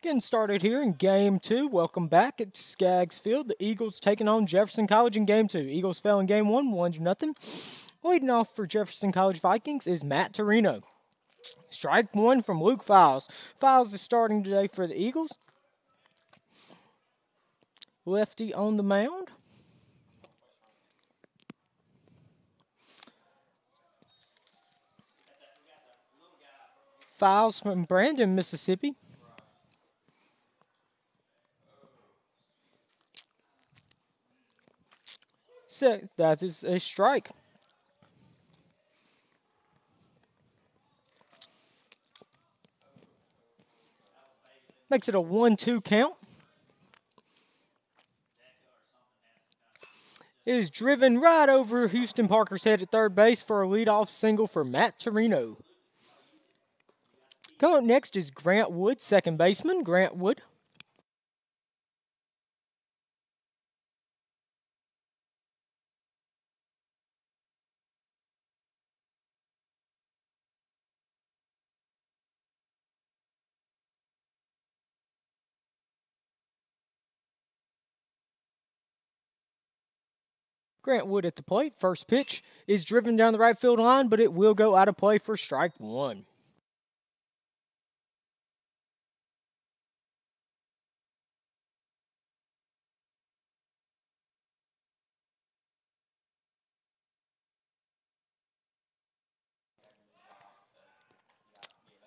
Getting started here in game two. Welcome back at Skaggs Field. The Eagles taking on Jefferson College in game two. Eagles fell in game one, 1-0. Leading off for Jefferson College Vikings is Matt Torino. Strike one from Luke Files. Files is starting today for the Eagles. Lefty on the mound. Files from Brandon, Mississippi. That is a strike. Makes it a 1-2 count. It is driven right over Houston Parker's head at third base for a leadoff single for Matt Torino. Coming up next is Grant Wood, second baseman. Grant Wood. Grant Wood at the plate. First pitch is driven down the right field line, but it will go out of play for strike one.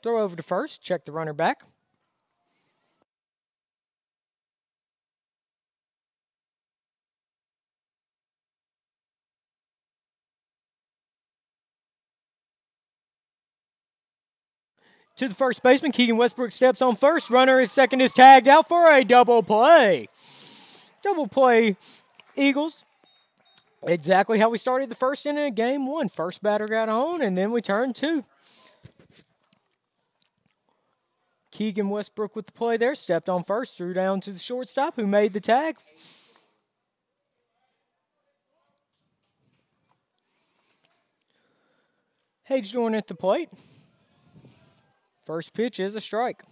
Throw over to first. Check the runner back. To the first baseman, Keegan Westbrook steps on first. Runner at second is tagged out for a double play. Double play, Eagles. Exactly how we started the first inning of game one. First batter got on, and then we turned two. Keegan Westbrook with the play there. Stepped on first, threw down to the shortstop who made the tag. Hagedorn at the plate. First pitch is a strike.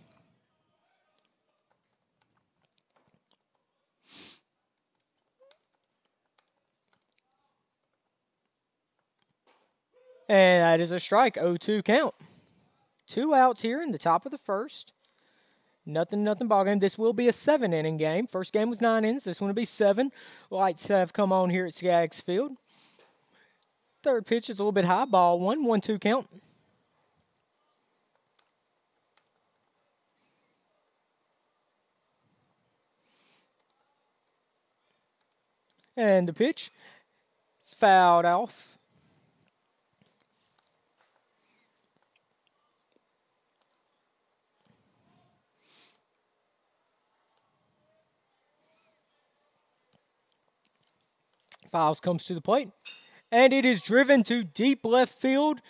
And that is a strike, 0-2 count. 2 outs here in the top of the first. Nothing ball game. This will be a 7-inning game. First game was 9 innings. This one will be 7. Lights have come on here at Skaggs Field. Third pitch is a little bit high. Ball 1, 1-2 count. And the pitch is fouled off. Files comes to the plate. And it is driven to deep left field.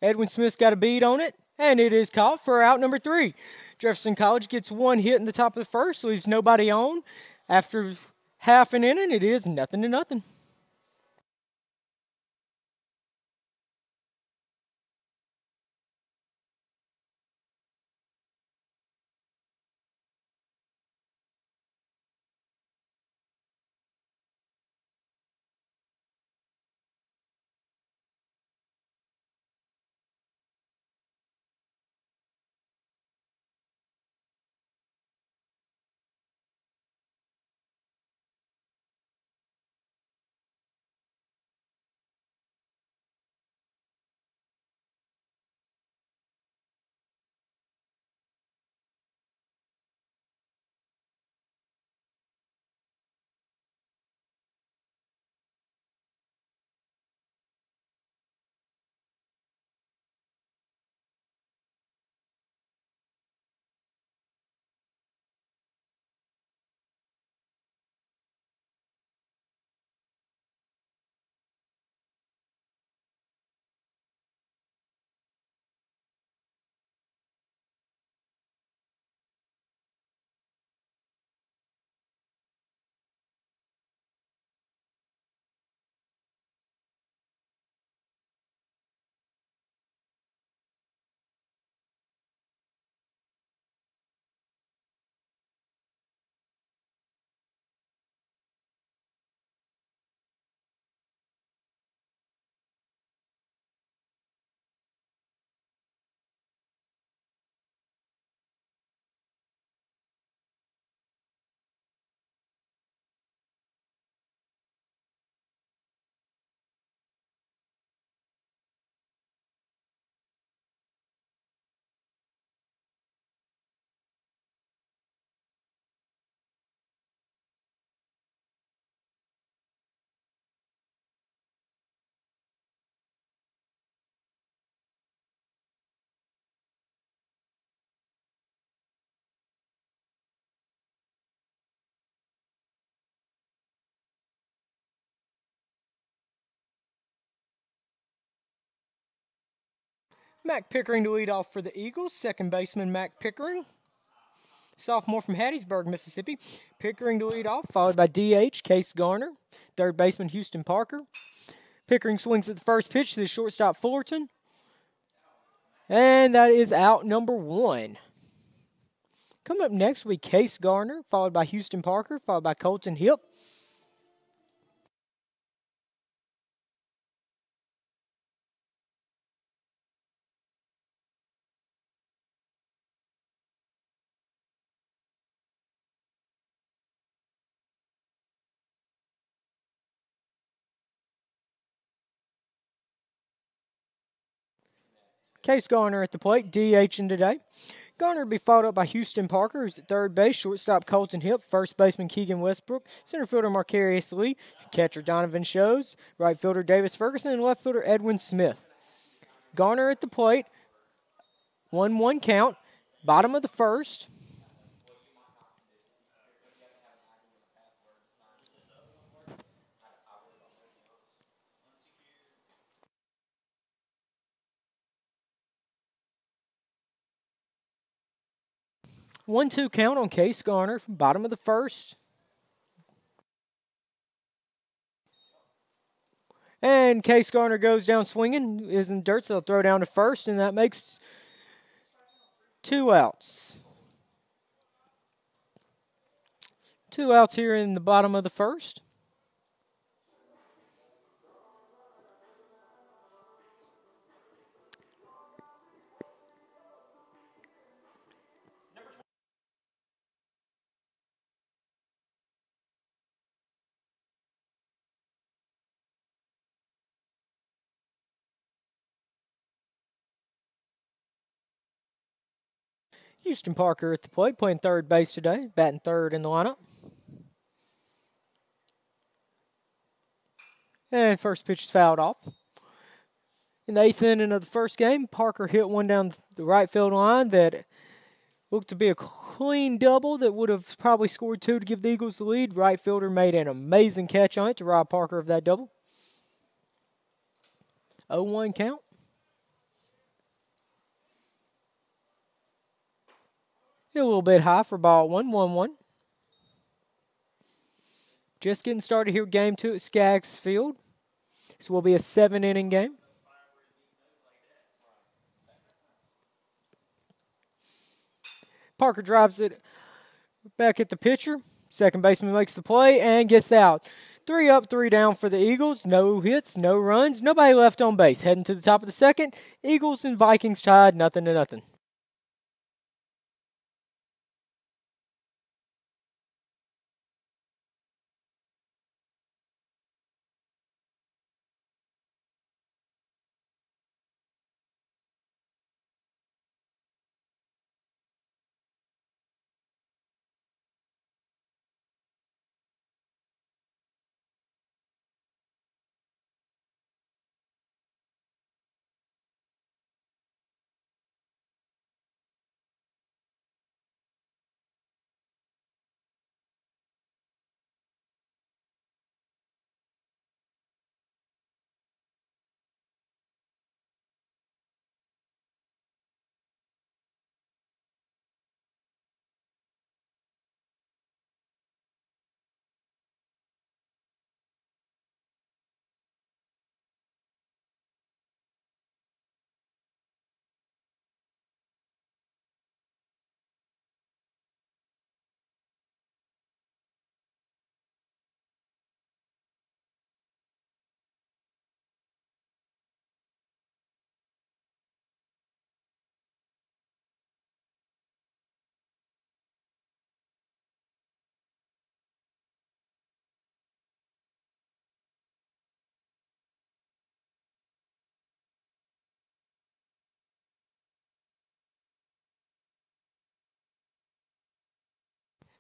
Edwin Smith's got a beat on it. And it is caught for out number 3. Jefferson College gets one hit in the top of the first. Leaves nobody on. After half an inning, it is 0-0. Mac Pickering to lead off for the Eagles. Second baseman Mac Pickering. Sophomore from Hattiesburg, Mississippi. Pickering to lead off, followed by DH Case Garner. Third baseman Houston Parker. Pickering swings at the first pitch to the shortstop Fullerton. And that is out number 1. Coming up next will be Case Garner, followed by Houston Parker, followed by Colton Hipp. Case Garner at the plate, DHing today. Garner will be followed up by Houston Parker, who's at third base, shortstop Colton Hipp, first baseman Keegan Westbrook, center fielder Marcarius Lee, catcher Donovan Shows, right fielder Davis Ferguson, and left fielder Edwin Smith. Garner at the plate, 1-1 count, bottom of the first. One-two count on Case Garner, bottom of the first. And Case Garner goes down swinging, is in dirt, so they'll throw down to first, and that makes 2 outs. 2 outs here in the bottom of the first. Houston Parker at the plate, playing third base today, batting third in the lineup. And first pitch is fouled off. In the 8th inning of the first game, Parker hit one down the right field line that looked to be a clean double that would have probably scored 2 to give the Eagles the lead. Right fielder made an amazing catch on it to rob Parker of that double. 0-1 count. A little bit high for ball 1, 1-1. Just getting started here, game 2 at Skaggs Field. This will be a 7-inning game. Parker drives it back at the pitcher. Second baseman makes the play and gets out. 3 up, 3 down for the Eagles. No hits, no runs, nobody left on base. Heading to the top of the second, Eagles and Vikings tied 0-0.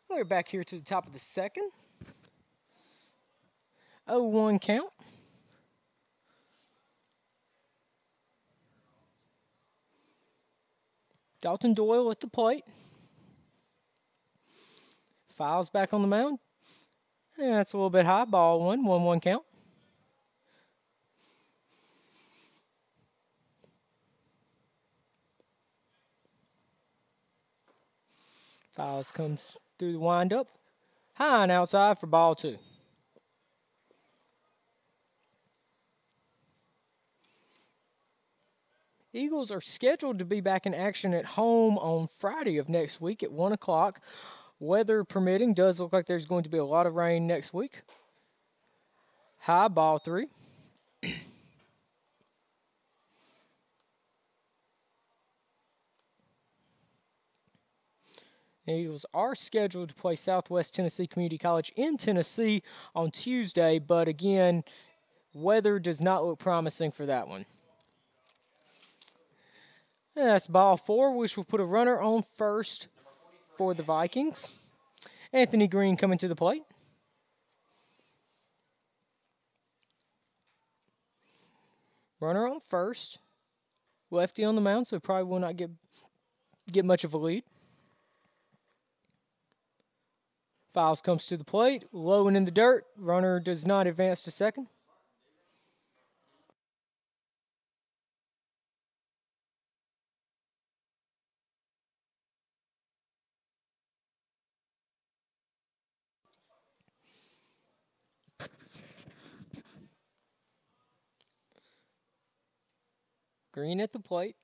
We're back here to the top of the second. 0-1 count. Dalton Doyle at the plate. Files back on the mound. And that's a little bit high. Ball 1, 1-1 count. Fouls comes through the windup. High and outside for ball 2. Eagles are scheduled to be back in action at home on Friday of next week at 1 o'clock. Weather permitting, does look like there's going to be a lot of rain next week. High, ball 3. The Eagles are scheduled to play Southwest Tennessee Community College in Tennessee on Tuesday, but again, weather does not look promising for that one. And that's ball 4, which will put a runner on first for the Vikings. Anthony Green coming to the plate. Runner on first. Lefty on the mound, so probably will not get much of a lead. Fouls comes to the plate, low and in the dirt. Runner does not advance to second. Green at the plate.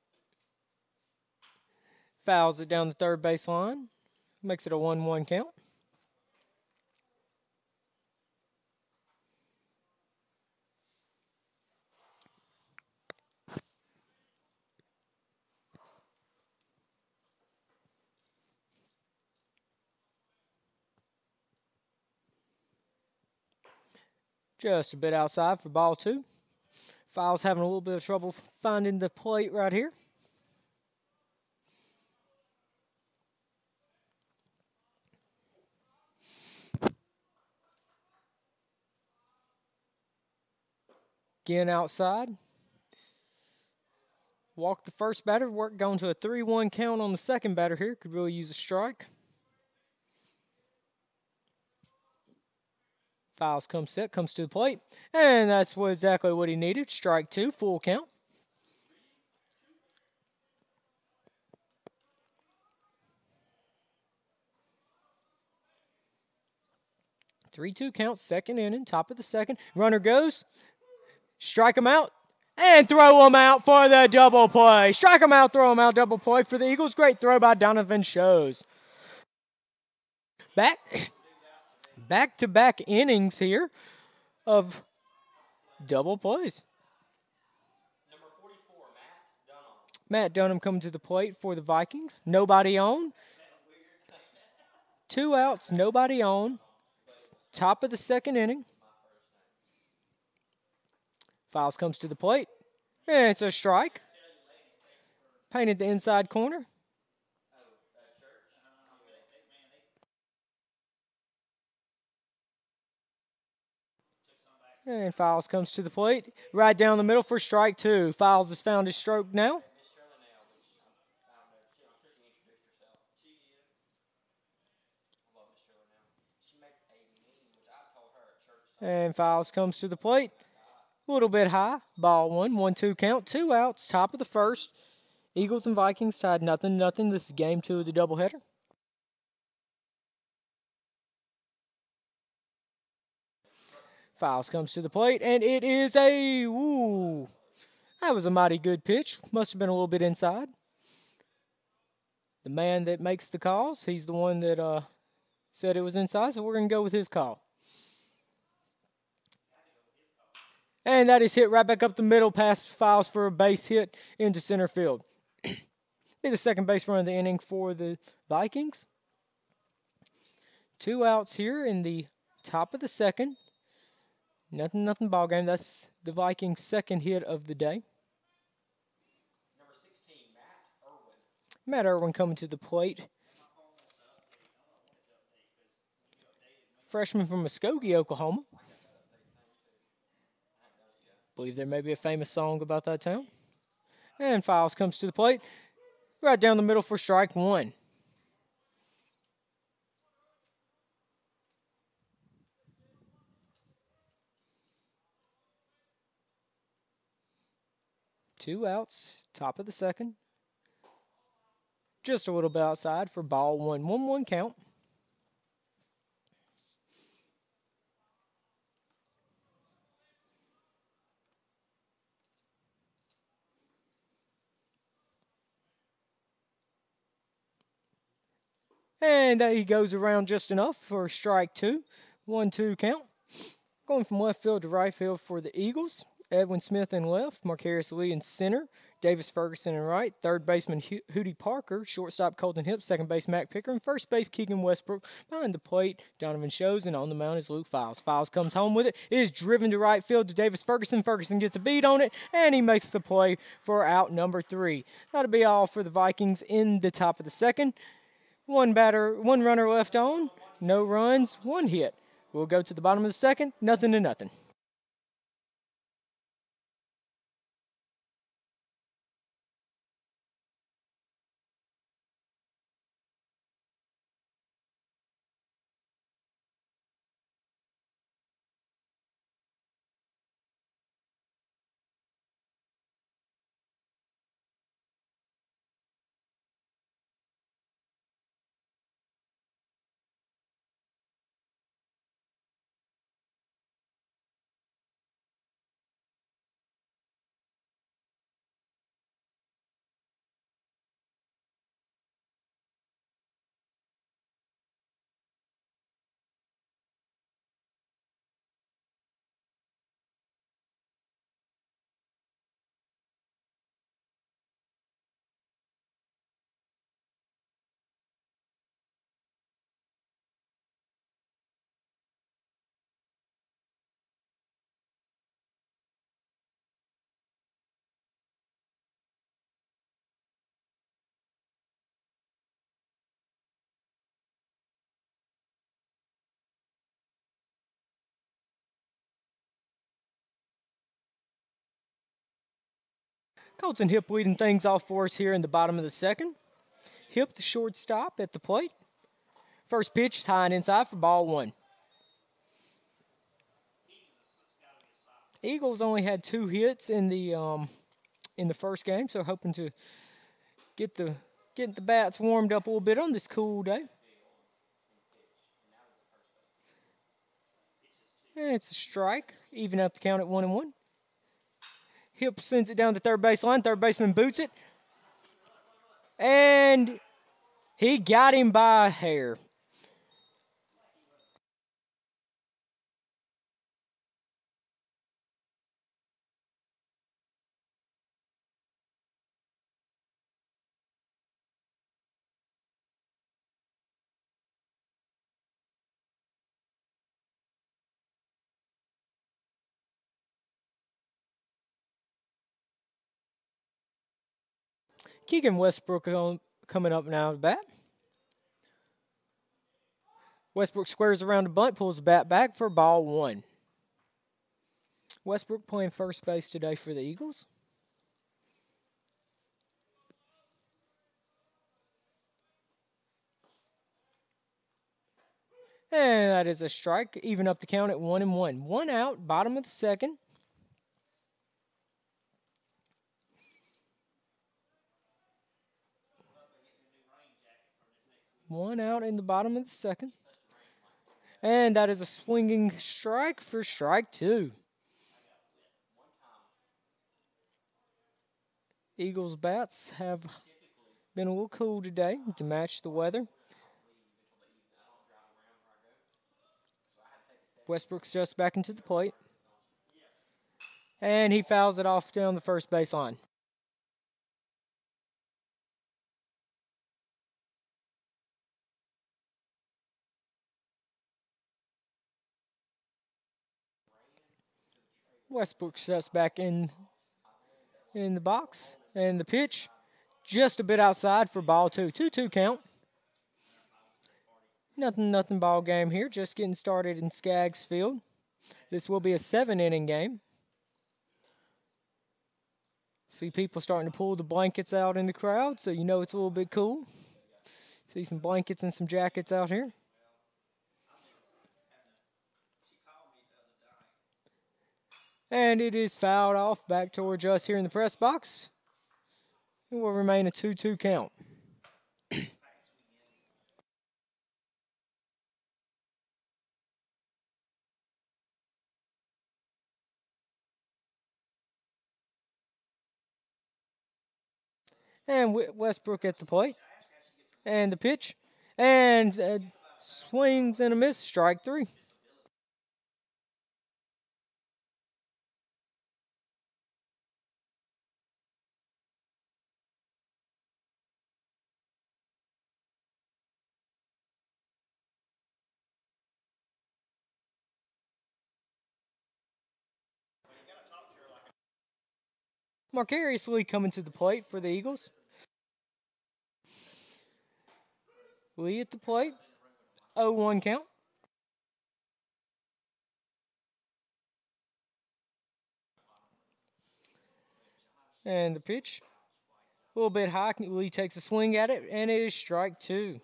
Fouls it down the third baseline. Makes it a 1-1 count. Just a bit outside for ball 2. Fouls having a little bit of trouble finding the plate right here. Again outside. Walk the first batter. Work going to a 3-1 count on the second batter here. Could really use a strike. Fouls come set, comes to the plate. And that's exactly what he needed. Strike 2, full count. Three-two count, second inning, top of the second. Runner goes. Strike him out. And throw him out for the double play. Strike him out, throw him out, double play for the Eagles. Great throw by Donovan Shows. Back-to-back innings here of double plays. Number 44, Matt Dunham. Matt Dunham coming to the plate for the Vikings. Nobody on. 2 outs, nobody on. Top of the second inning. Fouls comes to the plate. And it's a strike. Painted the inside corner. And Fouls comes to the plate. Right down the middle for strike 2. Fouls has found his stroke now. And Fouls comes to the plate. A little bit high. Ball 1, 1-2 count. 2 outs, top of the first. Eagles and Vikings tied 0-0. This is game 2 of the doubleheader. Fouls comes to the plate, and it is a, ooh, that was a mighty good pitch. Must have been a little bit inside. The man that makes the calls, he's the one that said it was inside, so we're going to go with his call. And that is hit right back up the middle, past Fouls for a base hit into center field. Be the second base run of the inning for the Vikings. 2 outs here in the top of the second. 0-0 ball game. That's the Vikings' second hit of the day. Number 16, Matt Irwin. Matt Irwin coming to the plate. Freshman from Muskogee, Oklahoma. Believe there may be a famous song about that town. And Fouls comes to the plate. Right down the middle for strike 1. Two outs, top of the second. Just a little bit outside for ball one. 1-1 count. And he goes around just enough for strike two. 1-2 count. Going from left field to right field for the Eagles. Edwin Smith in left, Marcarius Lee in center, Davis Ferguson in right, third baseman Hootie Parker, shortstop Colton Hipp, second base Mac Picker, and first base Keegan Westbrook. Behind the plate, Donovan Shows, and on the mound is Luke Files. Files comes home with it. It is driven to right field to Davis Ferguson. Ferguson gets a beat on it, and he makes the play for out number 3. That'll be all for the Vikings in the top of the second. One runner left on, no runs, 1 hit. We'll go to the bottom of the second, 0-0. Colton Hipp leading things off for us here in the bottom of the second. Hipp, the shortstop, at the plate. First pitch is high and inside for ball 1. Eagles only had 2 hits in the first game, so hoping to get the bats warmed up a little bit on this cool day. And it's a strike, even up the count at 1-1. Hipp sends it down the third base line. Third baseman boots it. And he got him by a hair. Keegan Westbrook coming up now to bat. Westbrook squares around the bunt, pulls the bat back for ball 1. Westbrook playing first base today for the Eagles. And that is a strike, even up the count at 1-1. 1 out, bottom of the second. One out in the bottom of the second. And that is a swinging strike for strike 2. Eagles bats have been a little cool today to match the weather. Westbrook steps back into the plate. And he fouls it off down the first base line. Westbrook steps back in the box. And the pitch just a bit outside for ball 2. 2-2 count. Nothing ball game here. Just getting started in Skaggs Field. This will be a 7-inning game. See people starting to pull the blankets out in the crowd, so you know it's a little bit cool. See some blankets and some jackets out here. And it is fouled off back towards us here in the press box. It will remain a 2-2 count. And Westbrook at the plate. And the pitch. And swings and a miss. Strike three. Marcarius Lee coming to the plate for the Eagles. Lee at the plate. 0-1 count. And the pitch. A little bit high. Lee takes a swing at it, and it is strike two.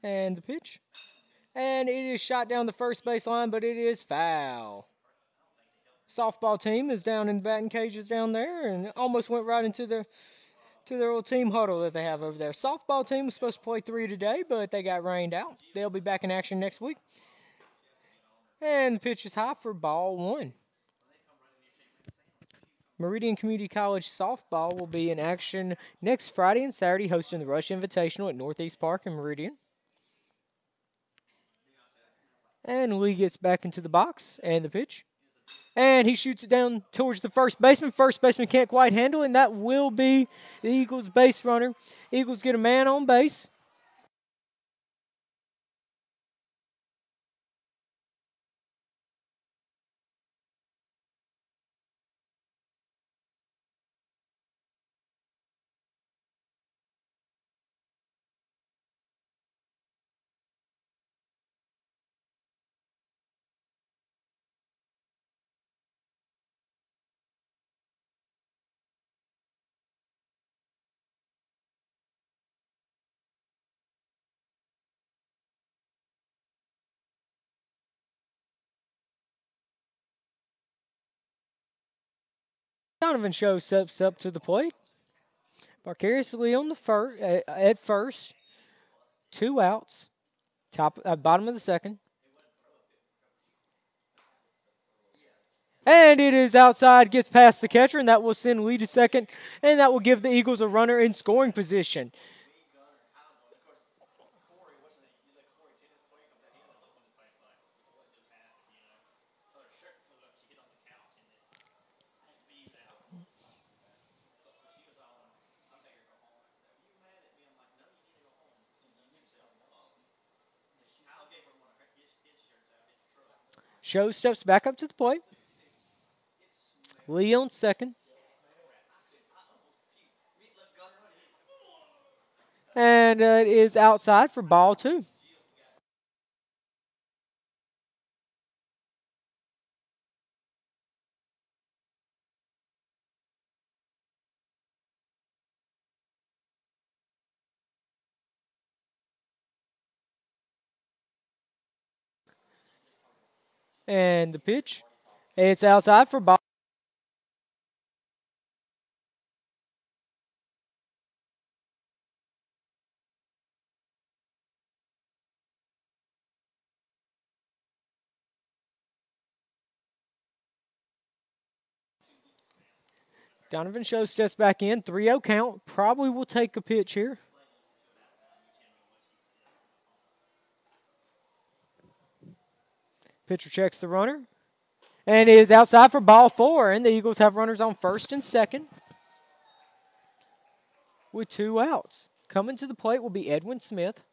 And the pitch. And it is shot down the first baseline, but it is foul. Softball team is down in the batting cages down there and almost went right into their little team huddle that they have over there. Softball team was supposed to play 3 today, but they got rained out. They'll be back in action next week. And the pitch is high for ball one. Meridian Community College softball will be in action next Friday and Saturday, hosting the Rush Invitational at Northeast Park in Meridian. And Lee gets back into the box and the pitch. And he shoots it down towards the first baseman. First baseman can't quite handle it, and that will be the Eagles' base runner. Eagles get a man on base. Donovan Show steps up to the plate. Marcarius Lee on the at first. 2 outs. Bottom of the second. And it is outside, gets past the catcher, and that will send Lee to second, and that will give the Eagles a runner in scoring position. Show steps back up to the plate. Lee on second. And it is outside for ball two. And the pitch. It's outside for ball. Donovan Show steps back in. 3-0 count. Probably will take a pitch here. Pitcher checks the runner. And it is outside for ball four. And the Eagles have runners on first and second with 2 outs. Coming to the plate will be Edwin Smith.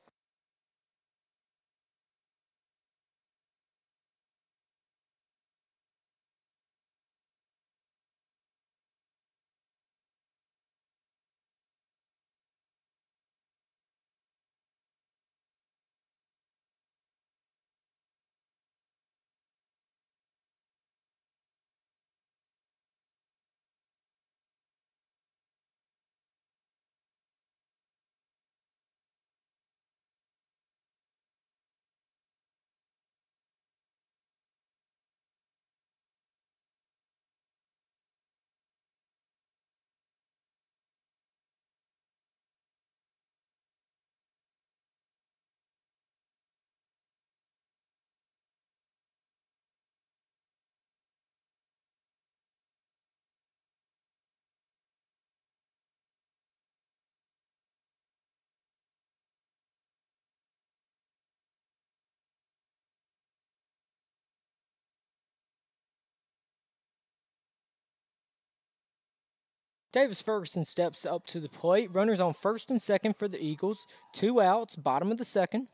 Davis Ferguson steps up to the plate. Runners on first and second for the Eagles. 2 outs, bottom of the second.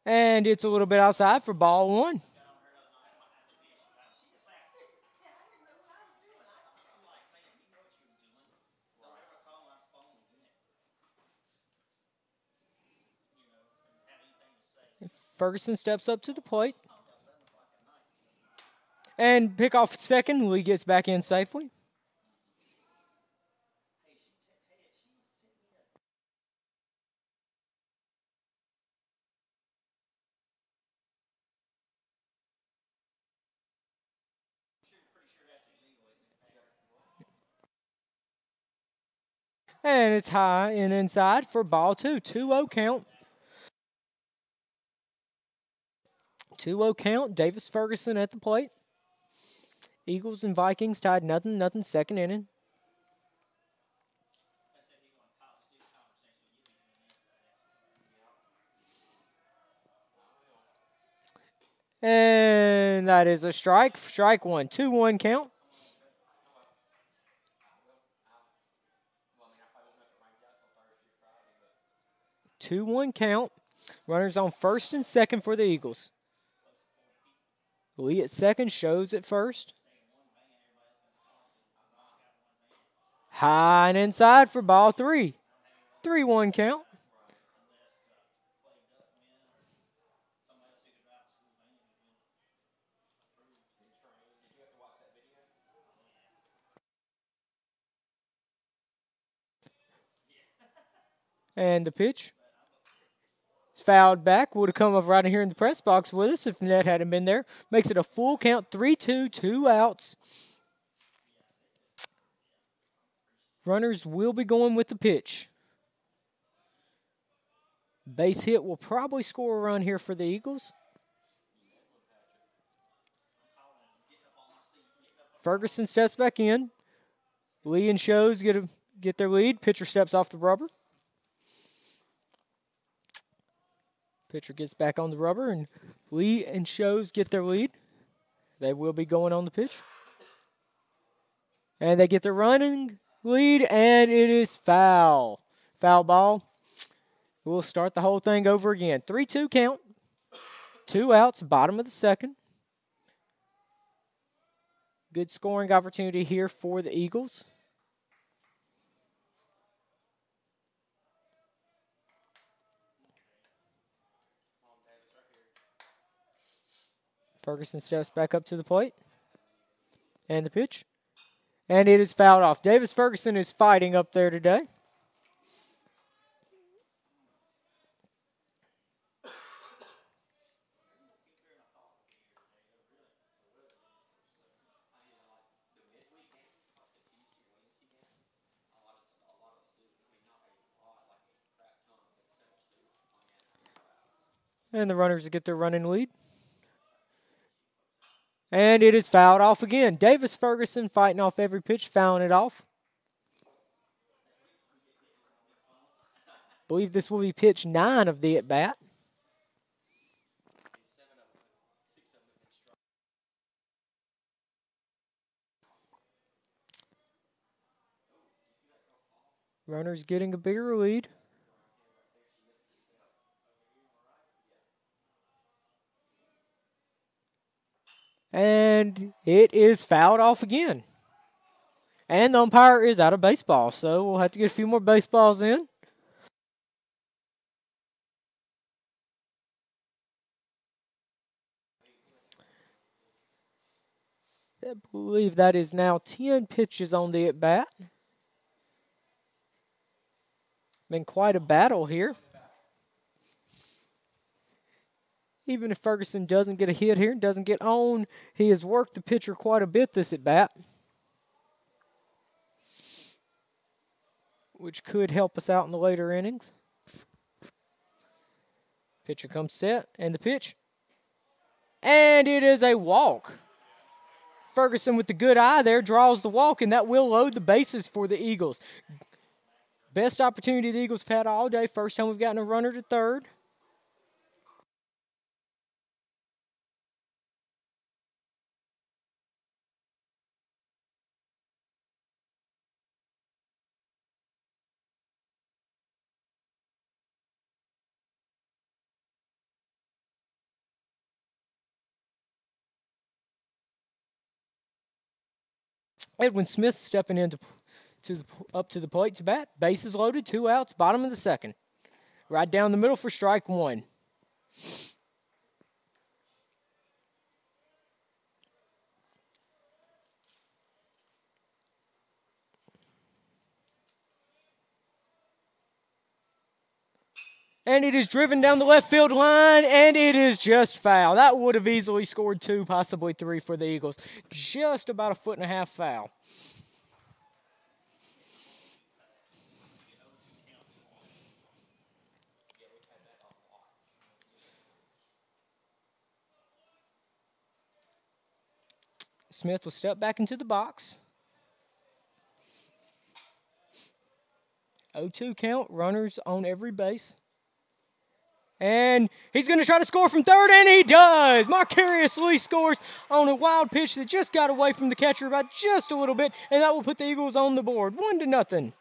And it's a little bit outside for ball 1. Ferguson steps up to the plate. And pick off second. Lee gets back in safely. And it's high and inside for ball 2. 2-0 count. 2-0 count. Davis Ferguson at the plate. Eagles and Vikings tied 0-0 second inning. And that is a strike. Strike 1. 2-1 count. Two-one count. Runners on first and second for the Eagles. Lee at second, shows at first. High and inside for ball 3. 3-1 count. And the pitch. It's fouled back. Would have come up right in here in the press box with us if Ned hadn't been there. Makes it a full count. 3-2, 2 outs. Runners will be going with the pitch. Base hit will probably score a run here for the Eagles. Ferguson steps back in. Lee and Shows get their lead. Pitcher steps off the rubber. Pitcher gets back on the rubber, and Lee and Shows get their lead. They will be going on the pitch. And they get their running lead, and it is foul. Foul ball. We'll start the whole thing over again. 3-2 count. 2 outs, bottom of the second. Good scoring opportunity here for the Eagles. Ferguson steps back up to the plate. And the pitch. And it is fouled off. Davis Ferguson is fighting up there today. And the runners get their running lead. And it is fouled off again. Davis Ferguson fighting off every pitch, fouling it off. Believe this will be pitch 9 of the at-bat. Runners getting a bigger lead. And it is fouled off again. And the umpire is out of baseball, so we'll have to get a few more baseballs in. I believe that is now 10 pitches on the at-bat. Been quite a battle here. Even if Ferguson doesn't get a hit here, doesn't get on, he has worked the pitcher quite a bit this at-bat, which could help us out in the later innings. Pitcher comes set, and the pitch. And it is a walk. Ferguson with the good eye there draws the walk, and that will load the bases for the Eagles. Best opportunity the Eagles have had all day. First time we've gotten a runner to third. Edwin Smith stepping into up to the plate to bat. Bases loaded, 2 outs, bottom of the second. Right down the middle for strike 1. And it is driven down the left field line, and it is just foul. That would have easily scored 2, possibly 3 for the Eagles. Just about a 1.5 foot foul. Smith will step back into the box. 0-2 count, runners on every base. And he's going to try to score from third, and he does. Marcarius Lee scores on a wild pitch that just got away from the catcher by just a little bit, and that will put the Eagles on the board, 1-0.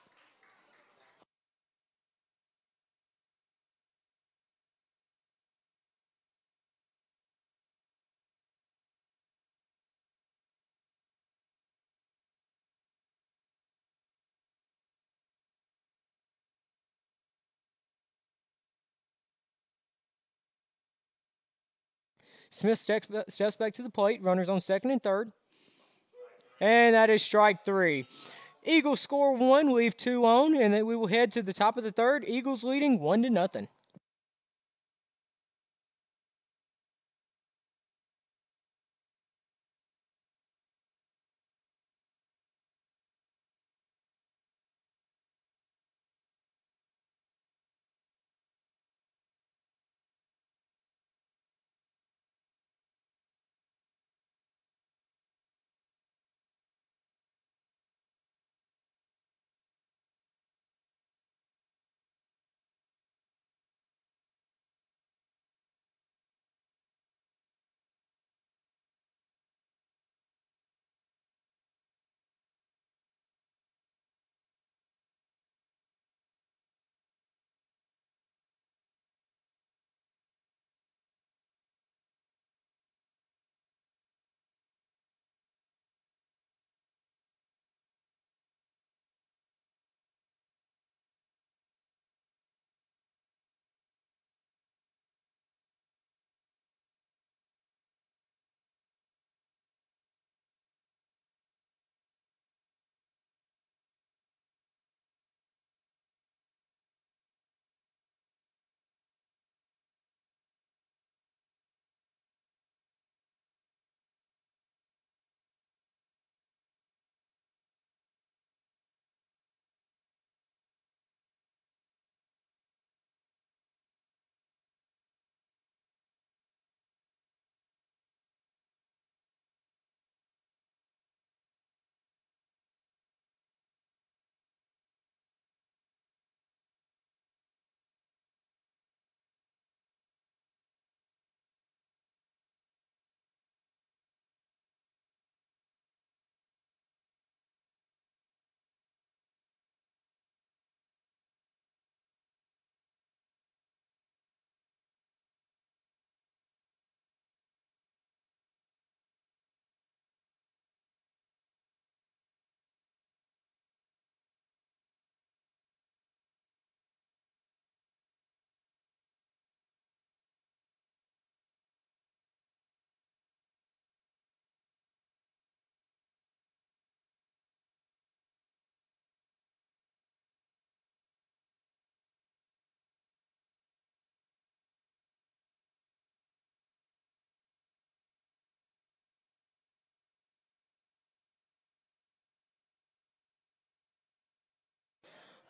Smith steps back to the plate, runners on second and third. And that is strike 3. Eagles score 1, leave 2 on, and then we will head to the top of the third. Eagles leading 1-0.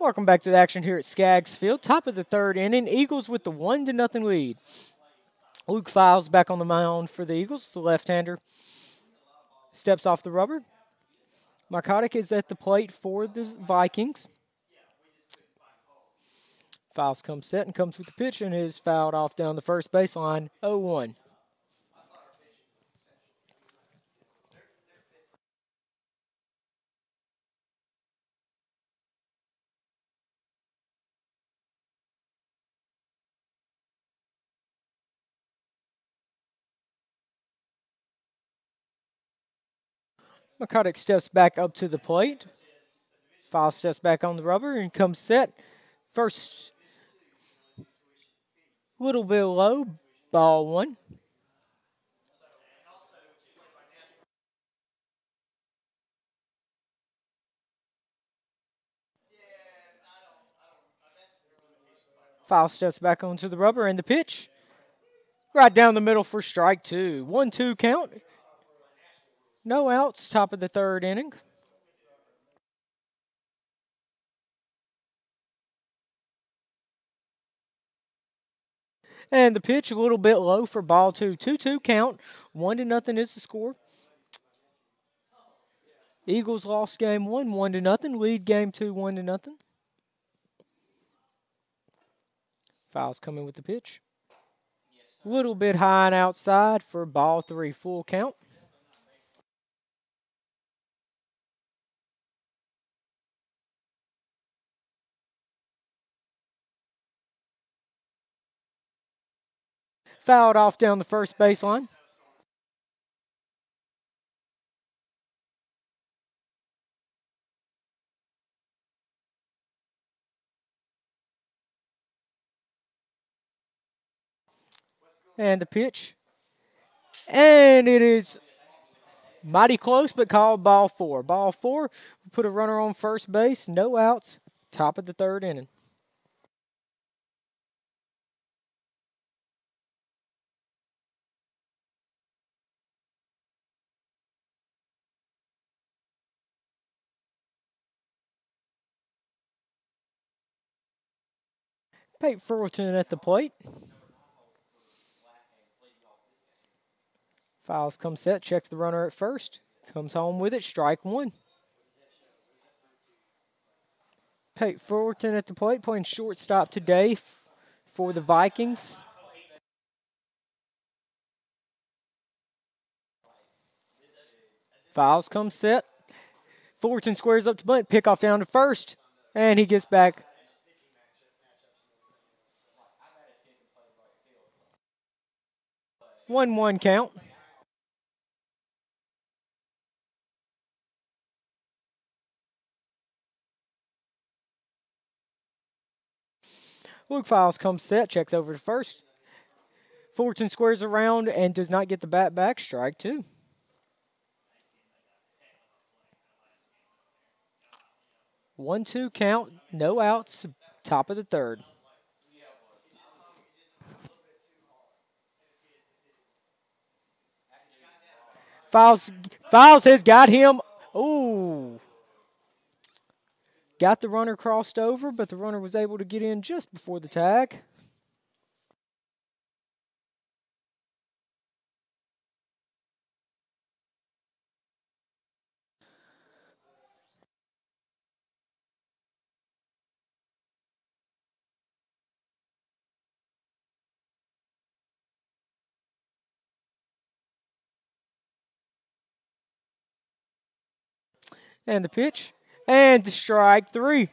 Welcome back to the action here at Skaggs Field. Top of the third inning. Eagles with the 1-0 lead. Luke Files back on the mound for the Eagles. The left-hander steps off the rubber. Markotic is at the plate for the Vikings. Files comes set and comes with the pitch and is fouled off down the first baseline. 0-1. McCuddock steps back up to the plate. Foul steps back on the rubber and comes set. First, little bit low, ball one. Foul steps back onto the rubber and the pitch. Right down the middle for strike two. 1-2 count. No outs, top of the third inning. And the pitch a little bit low for ball two. 2-2 count. 1-0 is the score. Eagles lost game one, 1-0. Lead game two, 1-0. Fouls coming with the pitch. Little bit high and outside for ball three, full count. Fouled off down the first baseline. And the pitch. And it is mighty close, but called ball four. Ball four, put a runner on first base, no outs, top of the third inning. Pate Fullerton at the plate. Fouls come set, checks the runner at first, comes home with it, strike one. Pate Fullerton at the plate, playing shortstop today for the Vikings. Fouls come set. Fullerton squares up to bunt, pick off down to first, and he gets back. 1-1 count. Luke Files comes set, checks over to first. Fullerton squares around and does not get the bat back. Strike two. One-two count, no outs, top of the third. Files has got him. Ooh. Got the runner crossed over, but the runner was able to get in just before the tag. And the pitch. And the strike three.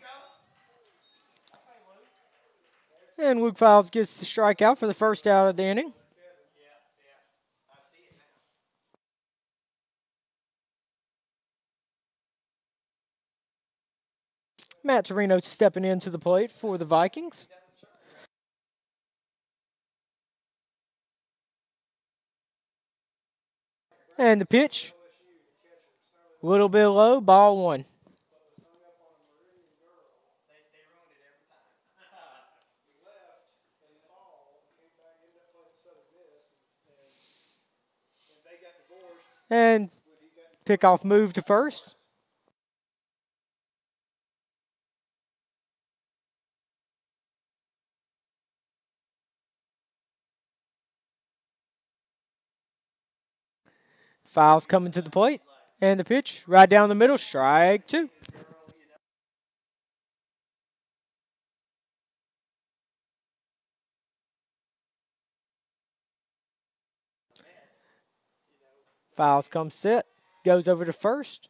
And Luke Files gets the strikeout for the first out of the inning. Matt Torino stepping into the plate for the Vikings. And the pitch. A little bit low, ball one. And pickoff move to first. Files coming to the plate. And the pitch right down the middle, strike two. Files comes set, goes over to first.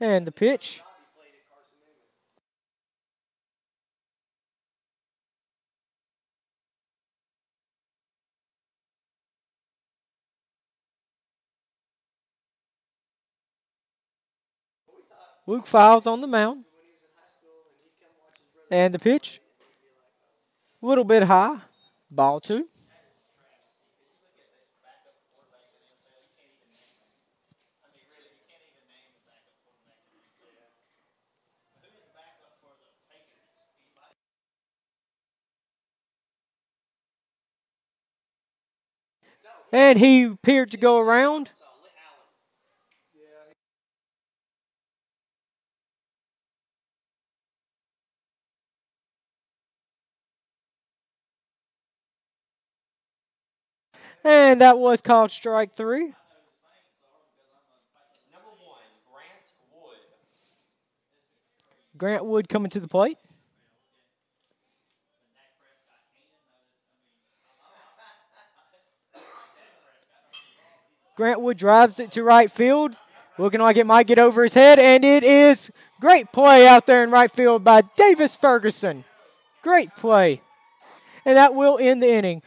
And the pitch. Luke Files on the mound. And the pitch. A little bit high. Ball two. And he appeared to go around. And that was called strike three. Number 1, Grant Wood. Grant Wood coming to the plate. Grant Wood drives it to right field. Looking like it might get over his head, and it is great play out there in right field by Davis Ferguson. Great play. And that will end the inning.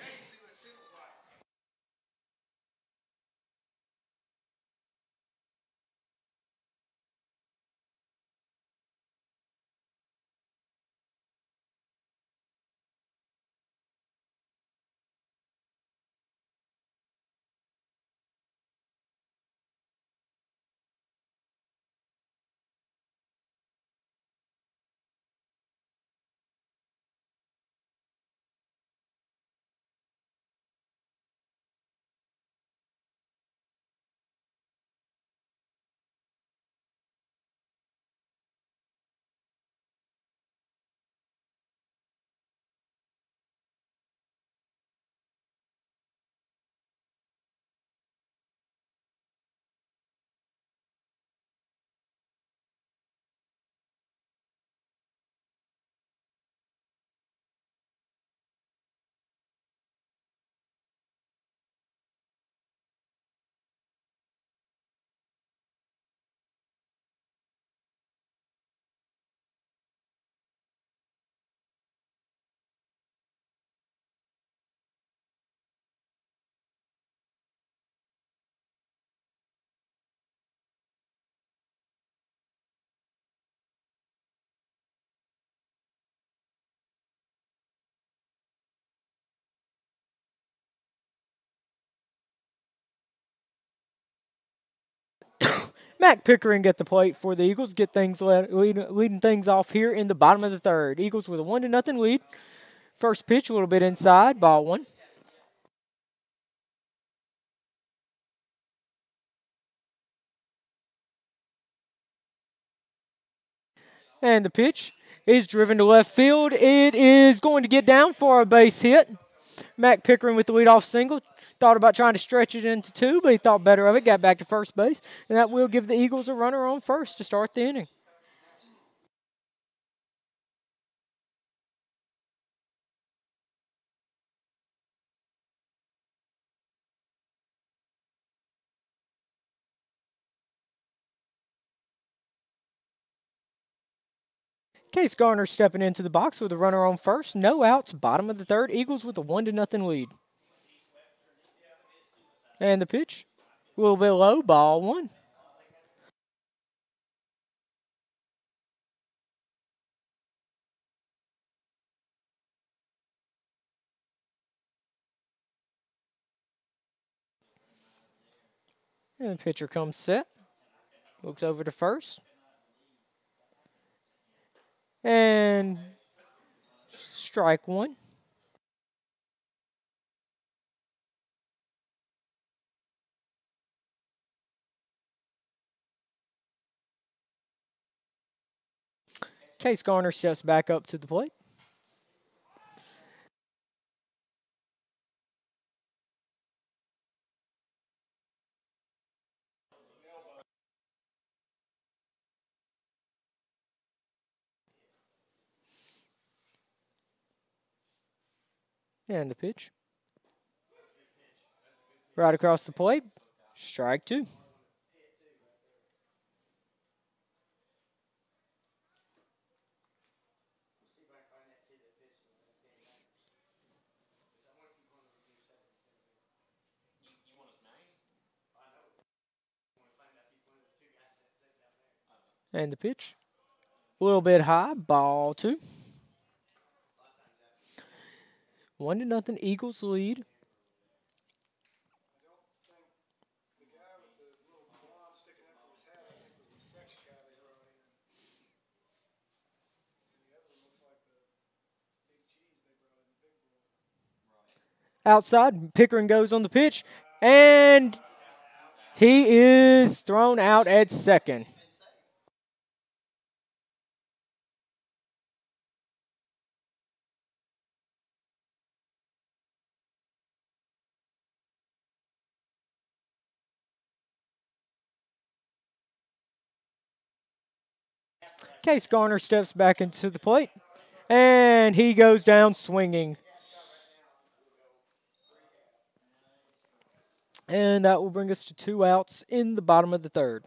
Mac Pickering at the plate for the Eagles. Get things leading things off here in the bottom of the third. Eagles with a 1-0 lead. First pitch a little bit inside, ball one. And the pitch is driven to left field. It is going to get down for a base hit. Mac Pickering with the leadoff single. Thought about trying to stretch it into two, but he thought better of it. Got back to first base. And that will give the Eagles a runner on first to start the inning. Case Garner stepping into the box with a runner on first. No outs. Bottom of the third. Eagles with a 1-0 lead. And the pitch. A little bit low. Ball one. And the pitcher comes set. Looks over to first. And strike one. Case Garner steps back up to the plate. And the pitch. Right across the plate. Strike two. And the pitch. A little bit high. Ball 2. 1-0 Eagles lead. Outside, Pickering goes on the pitch, and he is thrown out at second. Case Garner steps back into the plate, and he goes down swinging. And that will bring us to 2 outs in the bottom of the third.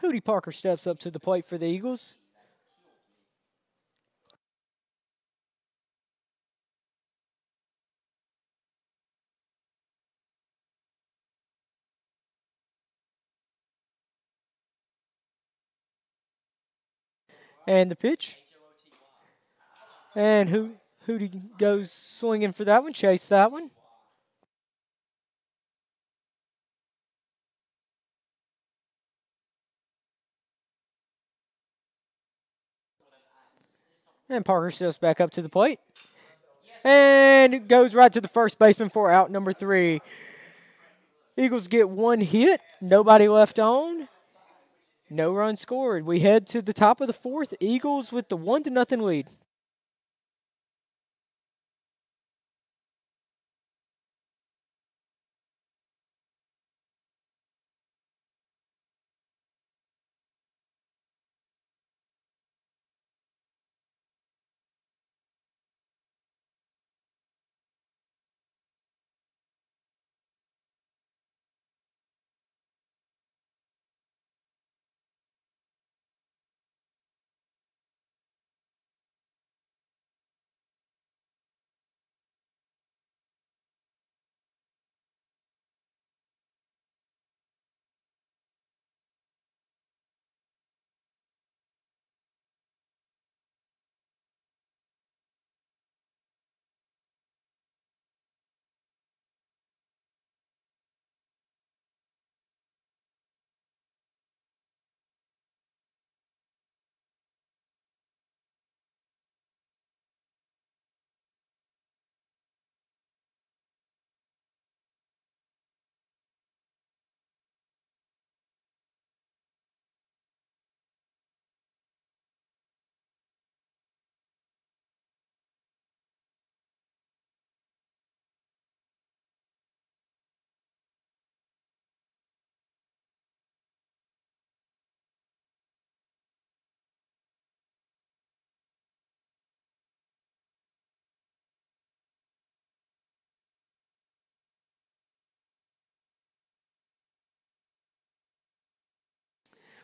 Hootie Parker steps up to the plate for the Eagles. And the pitch. And Hootie goes swinging for that one, chase that one. And Parker steps back up to the plate. And it goes right to the first baseman for out number 3. Eagles get 1 hit, nobody left on, no runs scored. We head to the top of the 4th. Eagles with the 1-0 lead.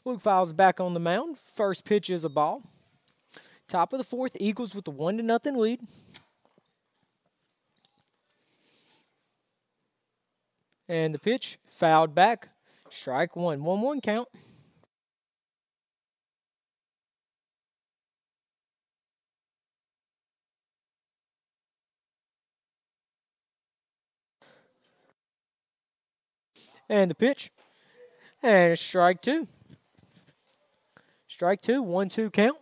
Luke Files back on the mound. First pitch is a ball. Top of the 4th, Eagles with the 1-0 lead. And the pitch fouled back. Strike 1. 1-1 count. And the pitch. And strike 2. Strike 2. 1-2 count.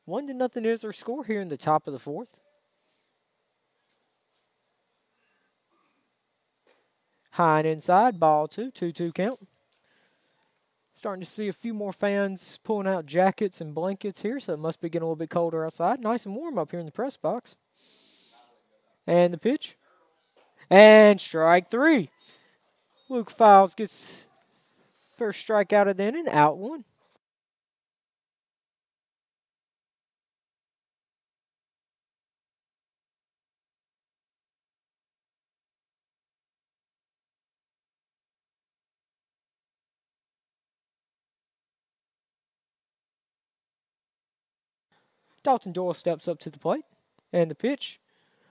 1-0 is our score here in the top of the 4th. High and inside, ball 2. 2-2 count. Starting to see a few more fans pulling out jackets and blankets here, so it must be getting a little bit colder outside. Nice and warm up here in the press box. And the pitch. And strike 3. Luke Files gets first strikeout of the inning, out 1. Dalton Doyle steps up to the plate. And the pitch.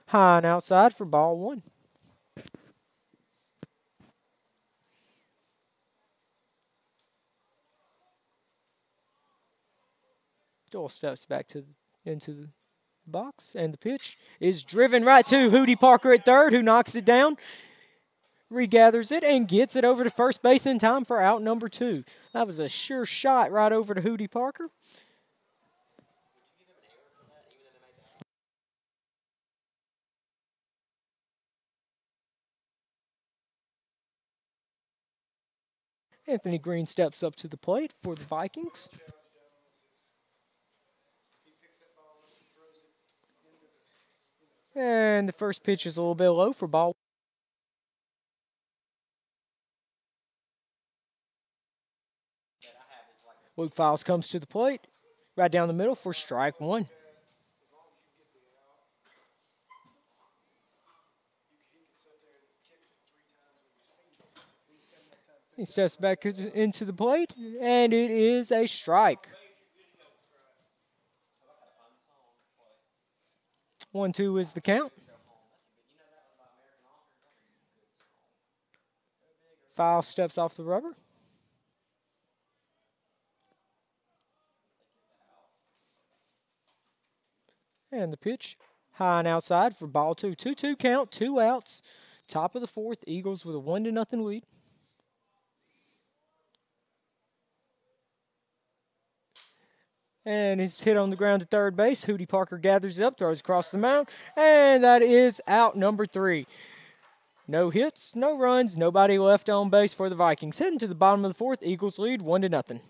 High and outside for ball 1. Doyle steps back into the box, and the pitch is driven right to Hootie Parker at third, who knocks it down, regathers it, and gets it over to first base in time for out number 2. That was a sure shot right over to Hootie Parker. Anthony Green steps up to the plate for the Vikings. And the first pitch is a little bit low for ball. Luke Files comes to the plate, right down the middle for strike 1. He steps back into the plate, and it is a strike. 1-2 is the count. Foul steps off the rubber. And the pitch, high and outside for ball 2. 2-2 count, 2 outs. Top of the 4th, Eagles with a 1-0 lead. And he's hit on the ground to third base. Hootie Parker gathers it up, throws across the mound, and that is out number 3. No hits, no runs, nobody left on base for the Vikings. Heading to the bottom of the 4th, Eagles lead 1-0.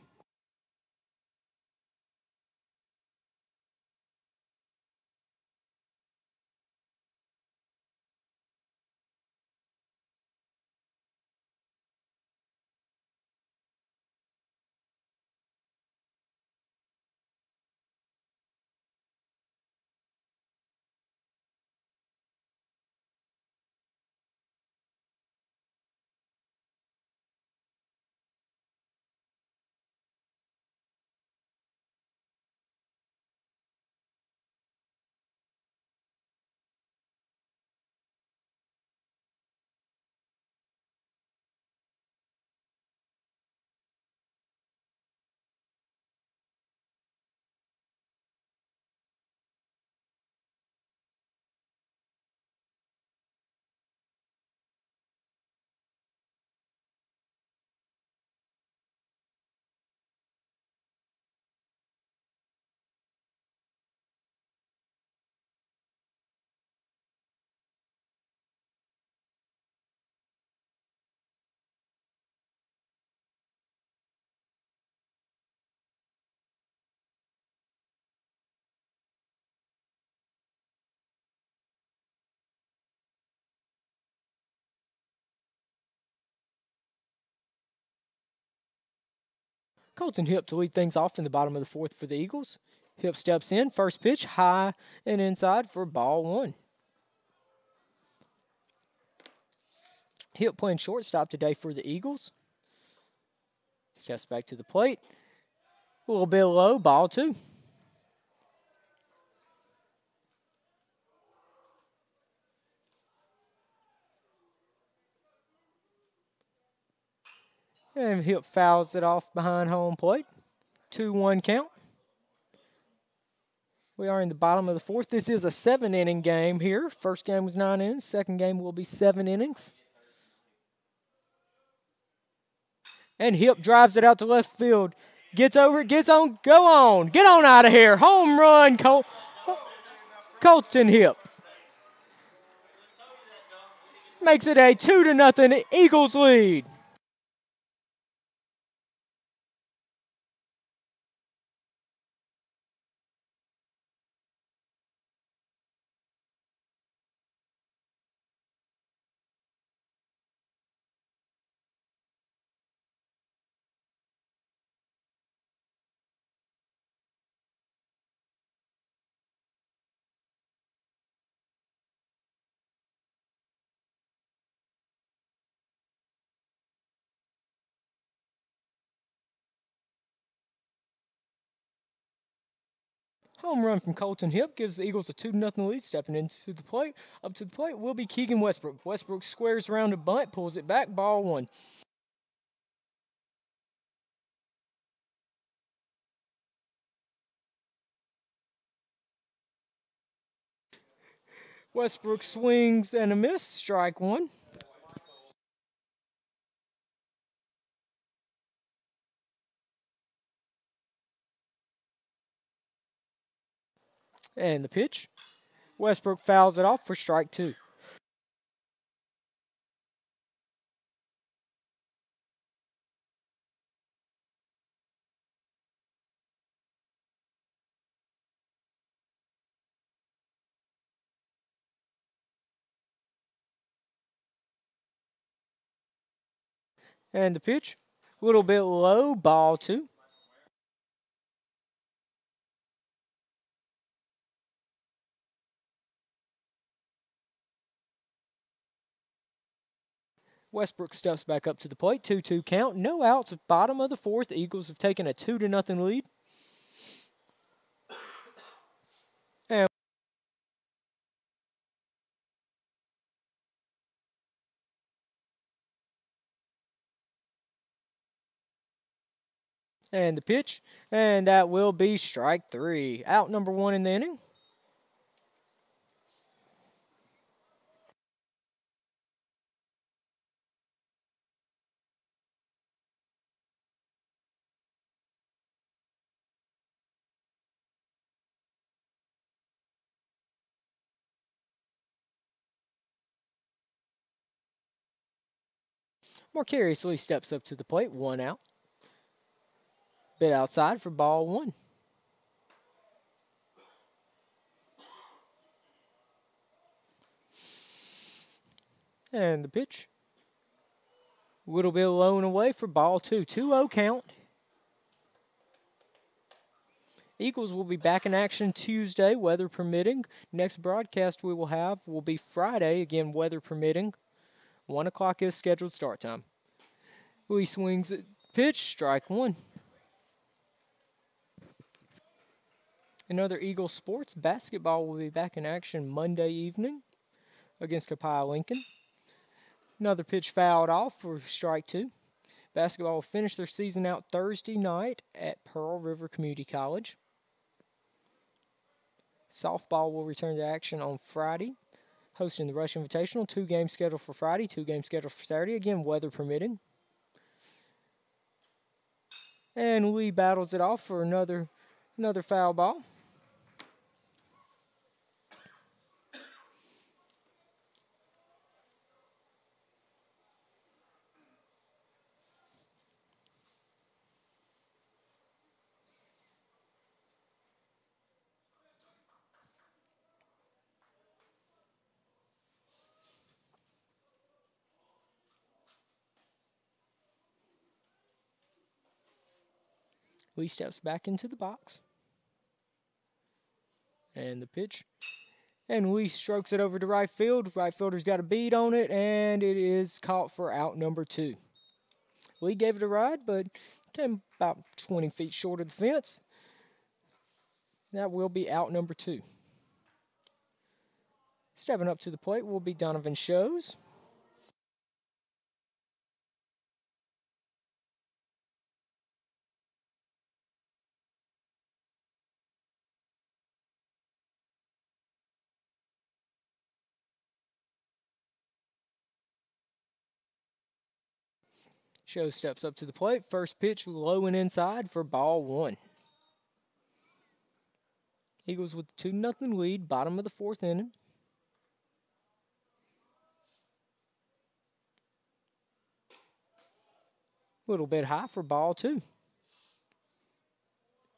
Colton Hip to lead things off in the bottom of the 4th for the Eagles. Hip steps in, first pitch, high and inside for ball 1. Hip playing shortstop today for the Eagles. Steps back to the plate. A little bit low, ball 2. And Hip fouls it off behind home plate. 2-1 count. We are in the bottom of the 4th. This is a 7-inning game here. First game was 9 innings. Second game will be 7 innings. And Hip drives it out to left field. Gets over it, gets on, go on. Get on out of here. Home run, Colton Hip. Makes it a 2-0 Eagles lead. Home run from Colton Hip gives the Eagles a 2-0 lead. Stepping into the plate, up to the plate will be Keegan Westbrook. Westbrook squares around a bunt, pulls it back, ball one. Westbrook swings and a miss, strike one. And the pitch. Westbrook fouls it off for strike two. And the pitch. A little bit low, ball two. Westbrook steps back up to the plate. 2-2 count. No outs. Bottom of the fourth. Eagles have taken a 2-0 lead. And, and the pitch. And that will be strike three. Out number one in the inning. Marcariously steps up to the plate. One out. Bit outside for ball one. And the pitch. Little bit low and away for ball two. 2-0 count. Eagles will be back in action Tuesday, weather permitting. Next broadcast we will have will be Friday, again, weather permitting. 1 o'clock is scheduled start time. Lee swings at pitch, strike one. In other Eagle sports, basketball will be back in action Monday evening against Copiah Lincoln. Another pitch fouled off for strike two. Basketball will finish their season out Thursday night at Pearl River Community College. Softball will return to action on Friday, hosting the Rush Invitational. 2 games scheduled for Friday, 2 games scheduled for Saturday, again, weather permitting. And Lee battles it off for another foul ball. Lee steps back into the box. And the pitch. And Lee strokes it over to right field. Right fielder's got a bead on it, and it is caught for out number two. Lee gave it a ride, but came about 20 feet short of the fence. That will be out number two. Stepping up to the plate will be Donovan Shows. Shows steps up to the plate. First pitch low and inside for ball one. Eagles with a 2-0 lead, bottom of the fourth inning. Little bit high for ball two.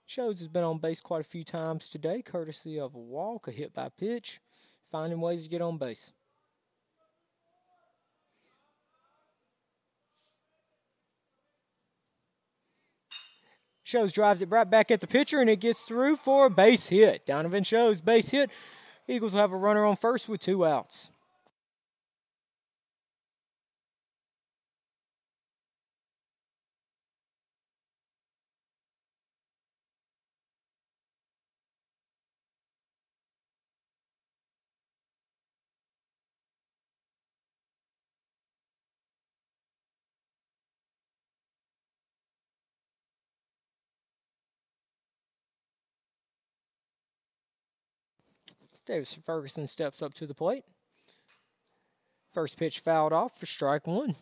Shows has been on base quite a few times today, courtesy of a walk, a hit by pitch, finding ways to get on base. Shows drives it right back at the pitcher, and it gets through for a base hit. Donovan Shows, base hit. Eagles will have a runner on first with 2 outs. Davis Ferguson steps up to the plate. First pitch fouled off for strike one.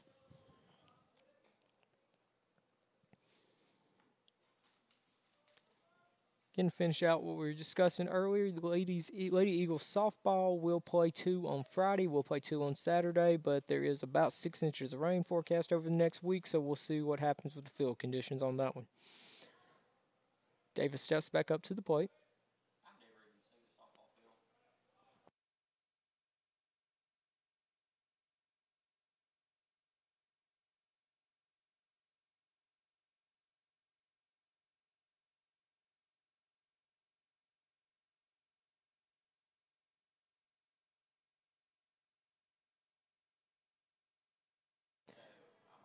Again, finish out what we were discussing earlier. The Lady Eagles softball will play 2 on Friday. We'll play 2 on Saturday, but there is about 6 inches of rain forecast over the next week, so we'll see what happens with the field conditions on that one. Davis steps back up to the plate. I've never even seen the softball field.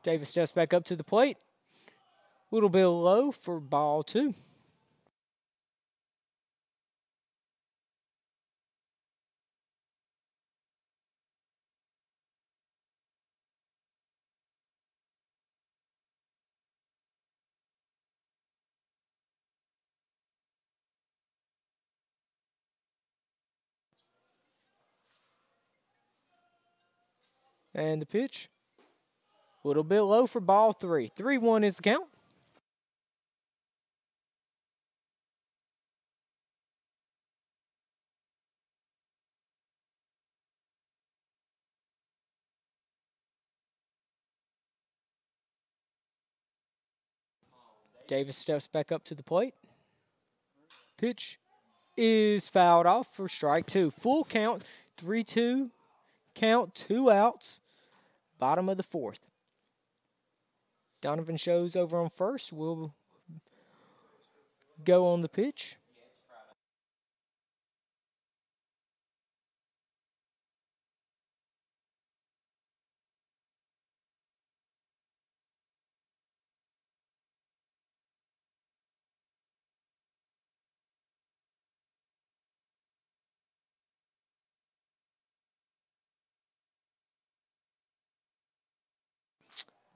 Davis steps back up to the plate. Little bit low for ball 2. And the pitch. Little bit low for ball 3. 3-1 is the count. Davis steps back up to the plate. Pitch is fouled off for strike 2. Full count, 3-2 count, 2 outs. Bottom of the 4th. Donovan shows over on first. Will go on the pitch.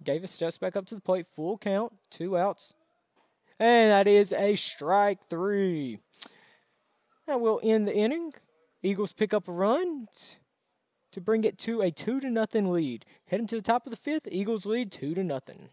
Davis steps back up to the plate. Full count, 2 outs. And that is a strike 3. That will end the inning. Eagles pick up a run to bring it to a 2-0 lead. Heading to the top of the 5th, Eagles lead 2-0.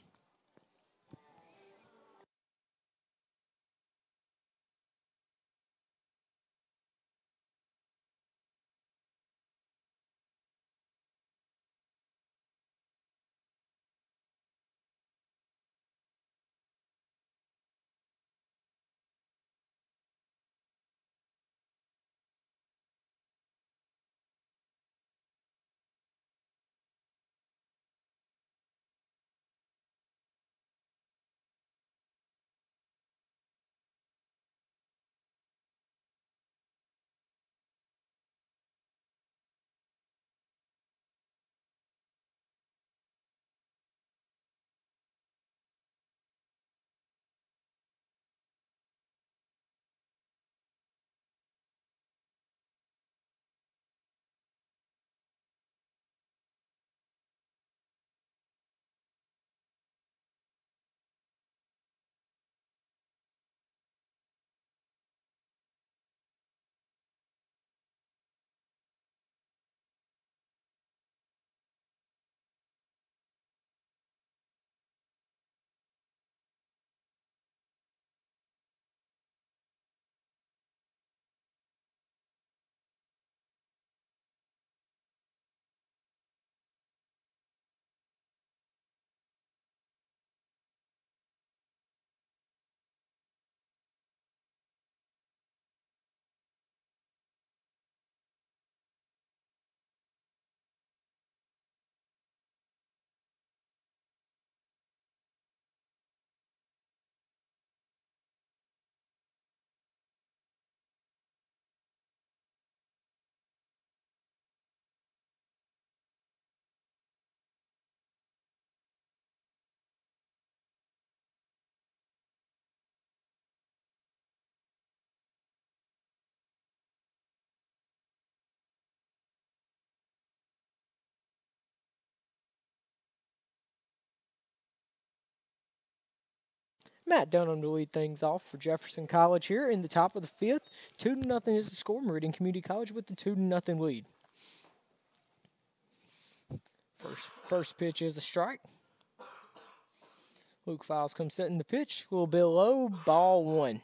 Matt Dunham to lead things off for Jefferson College here in the top of the fifth. 2-0 is the score. Meridian Community College with the 2-0 lead. First pitch is a strike. Luke Files comes setting the pitch. A little bit low. Ball 1.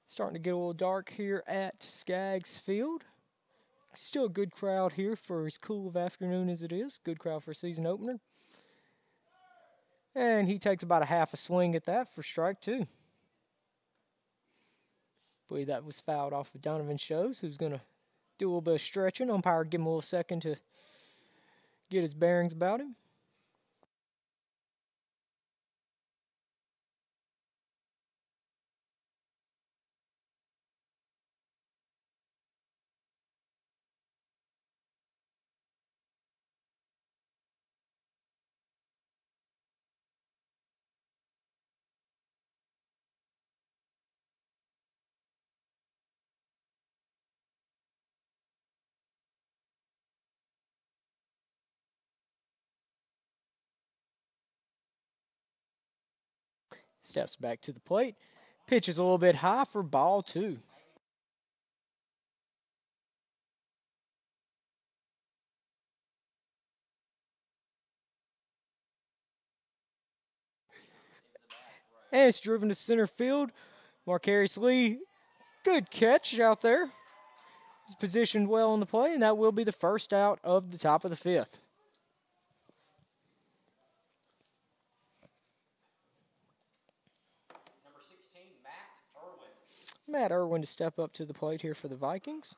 Starting to get a little dark here at Skaggs Field. Still a good crowd here for as cool of afternoon as it is. Good crowd for a season opener. And he takes about a half a swing at that for strike 2. I believe that was fouled off of Donovan Shows, who's going to do a little bit of stretching. Umpire give him a little second to get his bearings about him. Steps back to the plate. Pitches a little bit high for ball 2. And it's driven to center field. Marcarius Lee, good catch out there. He's positioned well on the play, and that will be the first out of the top of the fifth. Number 16, Matt Irwin. Matt Irwin to step up to the plate here for the Vikings.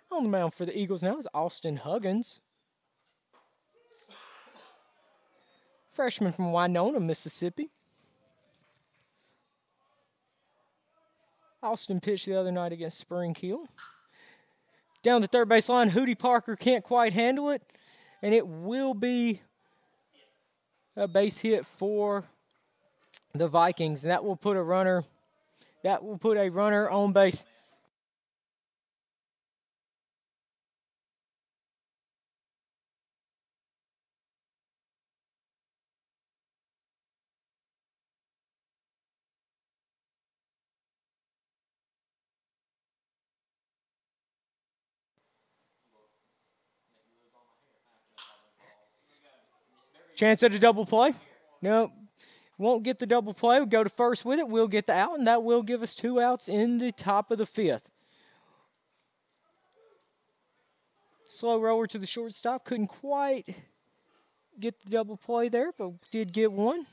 On the mound for the Eagles now is Austin Huggins. Freshman from Winona, Mississippi. Austin pitched the other night against Spring Hill. Down the third base line, Hootie Parker can't quite handle it, and it will be a base hit for the Vikings, and that will put a runner on base. Chance at a double play. No, won't get the double play. We'll go to first with it. We'll get the out, and that will give us 2 outs in the top of the 5th. Slow roller to the shortstop. Couldn't quite get the double play there, but did get one.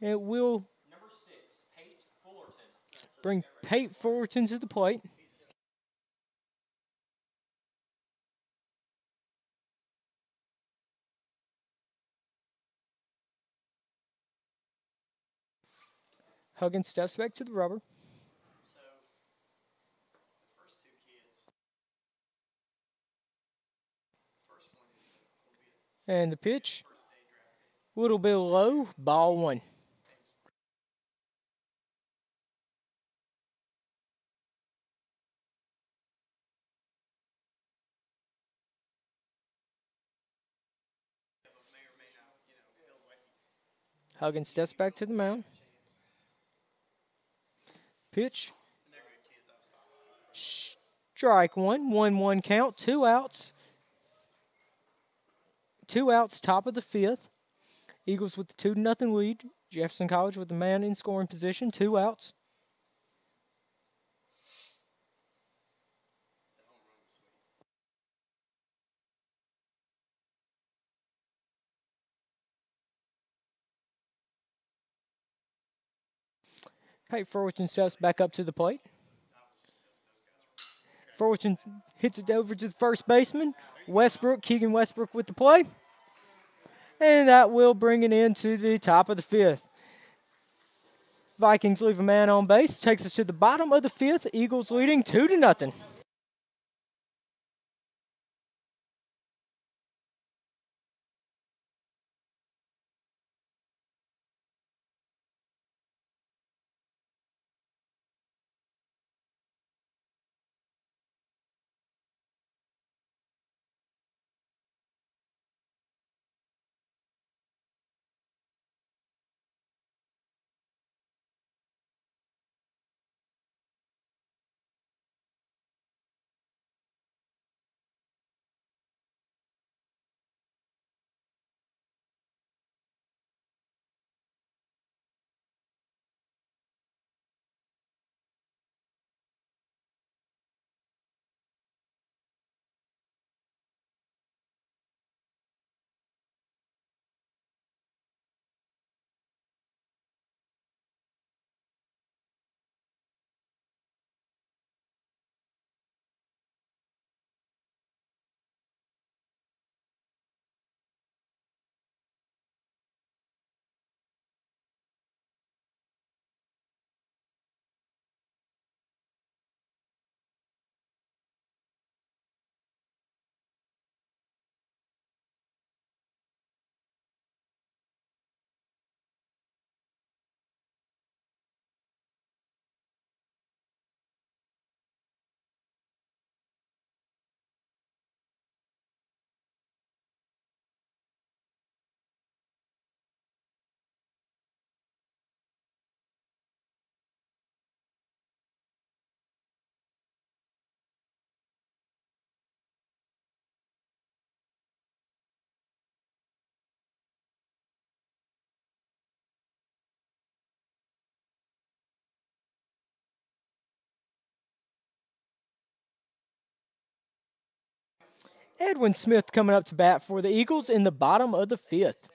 It will Number 6, Pate Fullerton. bring Pate Fullerton to the plate. Huggins steps back to the rubber. So, the first two kids, the first one is will be And the pitch, a first day draft pick. little bit low, ball 1. May or may not, feels like he, Huggins steps back to the mound. Pitch, and they're good kids I was talking to. strike 1, 1-1 count, 2 outs. 2 outs, top of the 5th. Eagles with the 2-0 lead. Jefferson College with the man in scoring position, 2 outs. The home run was sweet. Pate Fullerton steps back up to the plate. Fullerton hits it over to the first baseman. Westbrook, Keegan Westbrook with the play. And that will bring it into the top of the 5th. Vikings leave a man on base. Takes us to the bottom of the 5th. Eagles leading 2-0. Edwin Smith coming up to bat for the Eagles in the bottom of the 5th.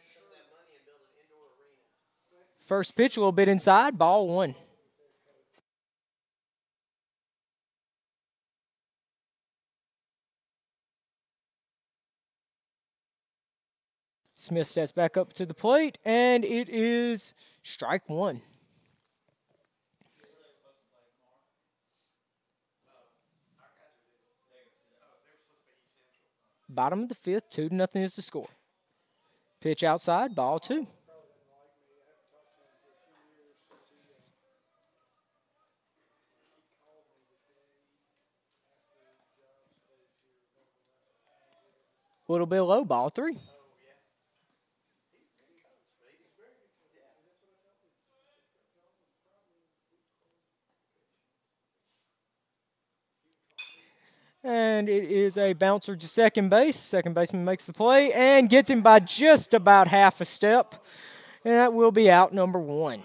First pitch a little bit inside, ball 1. Smith steps back up to the plate, and it is strike 1. Bottom of the 5th, 2-0 is the score. Pitch outside, ball 2. A little bit low, ball 3. And it is a bouncer to second base. Second baseman makes the play and gets him by just about half a step. And that will be out number 1.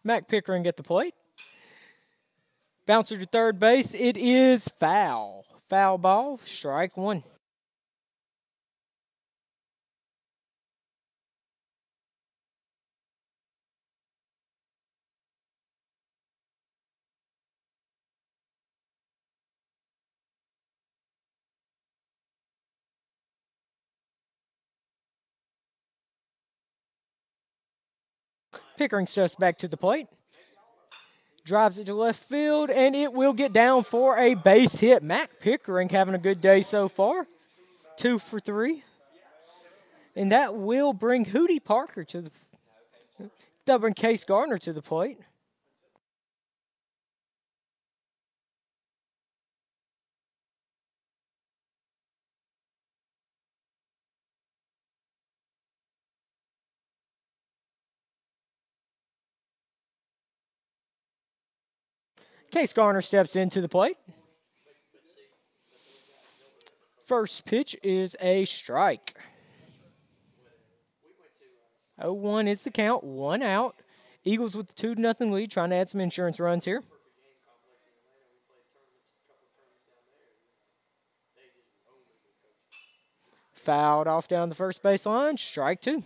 Mac Pickering at the plate. Bouncer to third base. It is foul. Foul ball. Strike 1. Pickering steps back to the plate. Drives it to left field, and it will get down for a base hit. Mac Pickering having a good day so far. 2 for 3. And that will bring Hootie Parker to the that'll bring Case Gardner to the plate. Case Garner steps into the plate. First pitch is a strike. 0-1 is the count, 1 out. Eagles with the 2-0 lead, trying to add some insurance runs here. Fouled off down the first baseline, strike 2.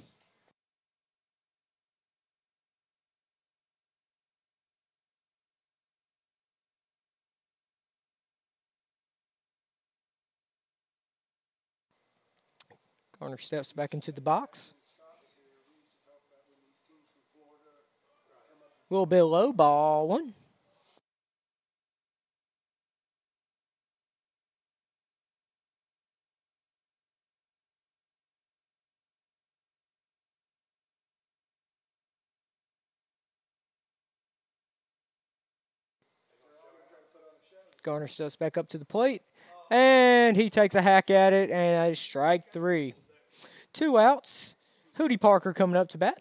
Garner steps back into the box. A little bit low, ball 1. Garner steps back up to the plate, and he takes a hack at it, and a strike 3. 2 outs. Hootie Parker coming up to bat.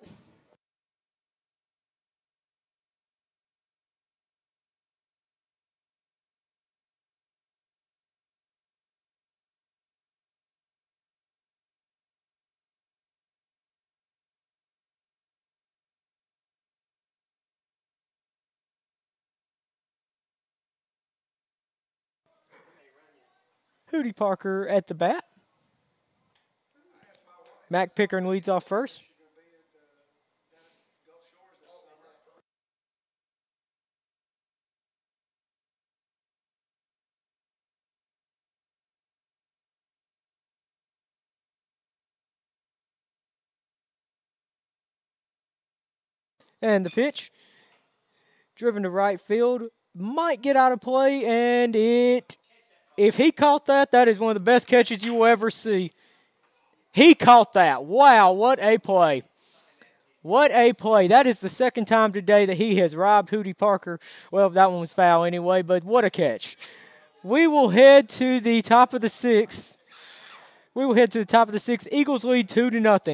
Hootie Parker at the bat. Mac Pickering leads off first. And the pitch, driven to right field, might get out of play, and if he caught that, that is one of the best catches you will ever see. He caught that. Wow, what a play. What a play. That is the second time today that he has robbed Hootie Parker. Well, that one was foul anyway, but what a catch. We will head to the top of the 6th. Eagles lead 2-0.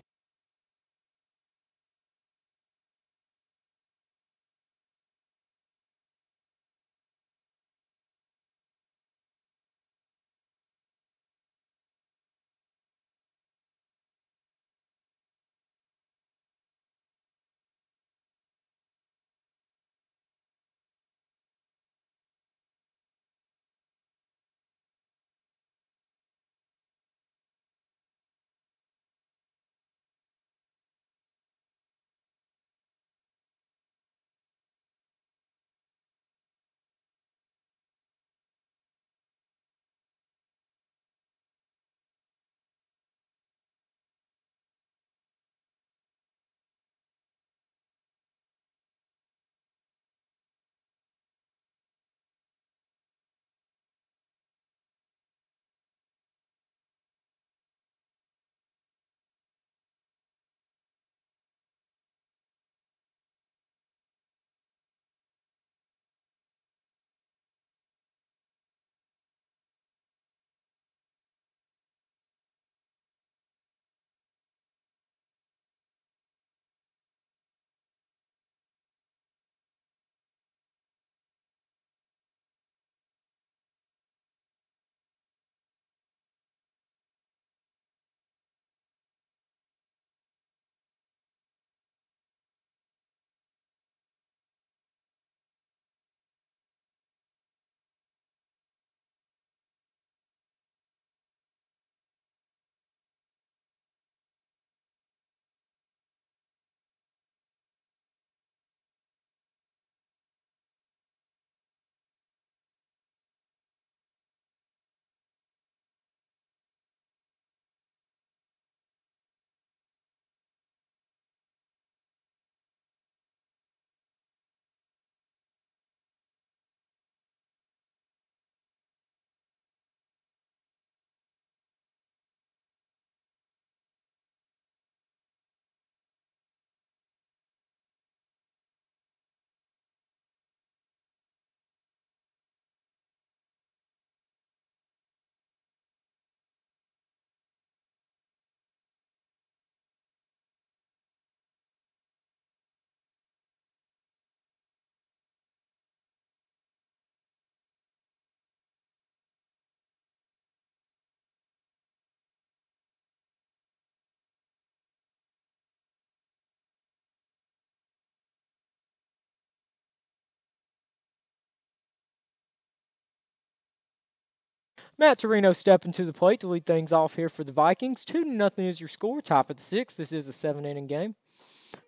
Matt Torino stepping to the plate to lead things off here for the Vikings. 2-0 is your score. Top of the sixth. This is a 7-inning game.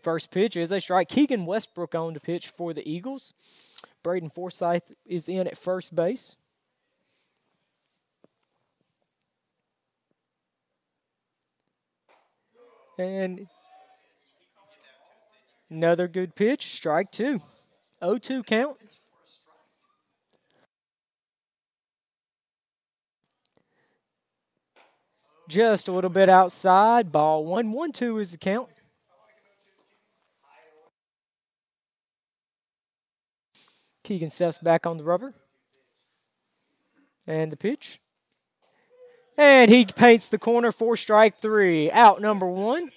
First pitch is a strike. Keegan Westbrook on to pitch for the Eagles. Braden Forsyth is in at first base. And another good pitch. Strike two. 0-2 count. Just a little bit outside. Ball 1. 1-2 is the count. Keegan steps back on the rubber. And the pitch. And he paints the corner for strike three. Out number one.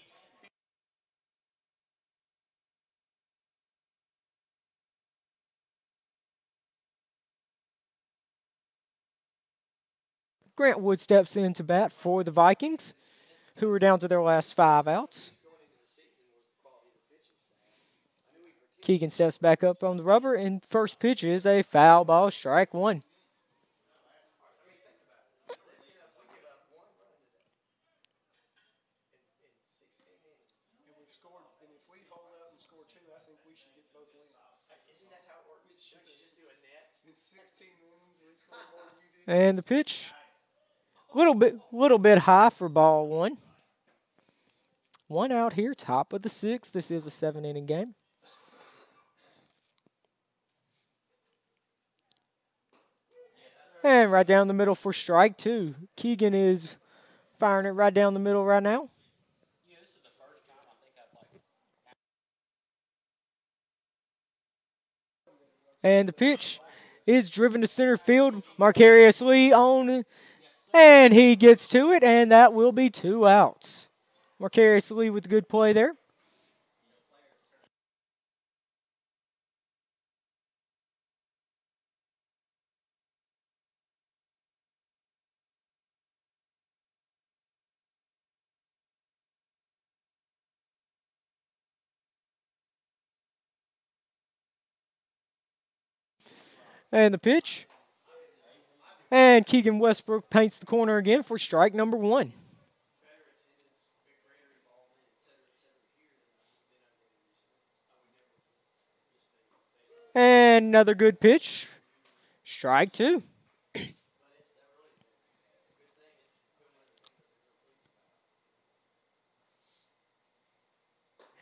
Grant Wood steps in to bat for the Vikings, who are down to their last 5 outs. Keegan steps back up on the rubber, and first pitch is a foul ball, strike one. And we've scored, and if we hold out and score 2, I think we should get both wins. Isn't that how it works? We should just do a net. In 16 innings, we scored more than you did. And the pitch, little bit high for ball one. 1 out here, top of the sixth. This is a 7-inning game. And right down the middle for strike two. Keegan is firing it right down the middle right now. Yeah, this is the first time I think I've And the pitch is driven to center field. Marcarius Lee on, and he gets to it, and that will be 2 outs. Marcarius Lee with good play there. And the pitch. And Keegan Westbrook paints the corner again for strike number one. And another good pitch. Strike two.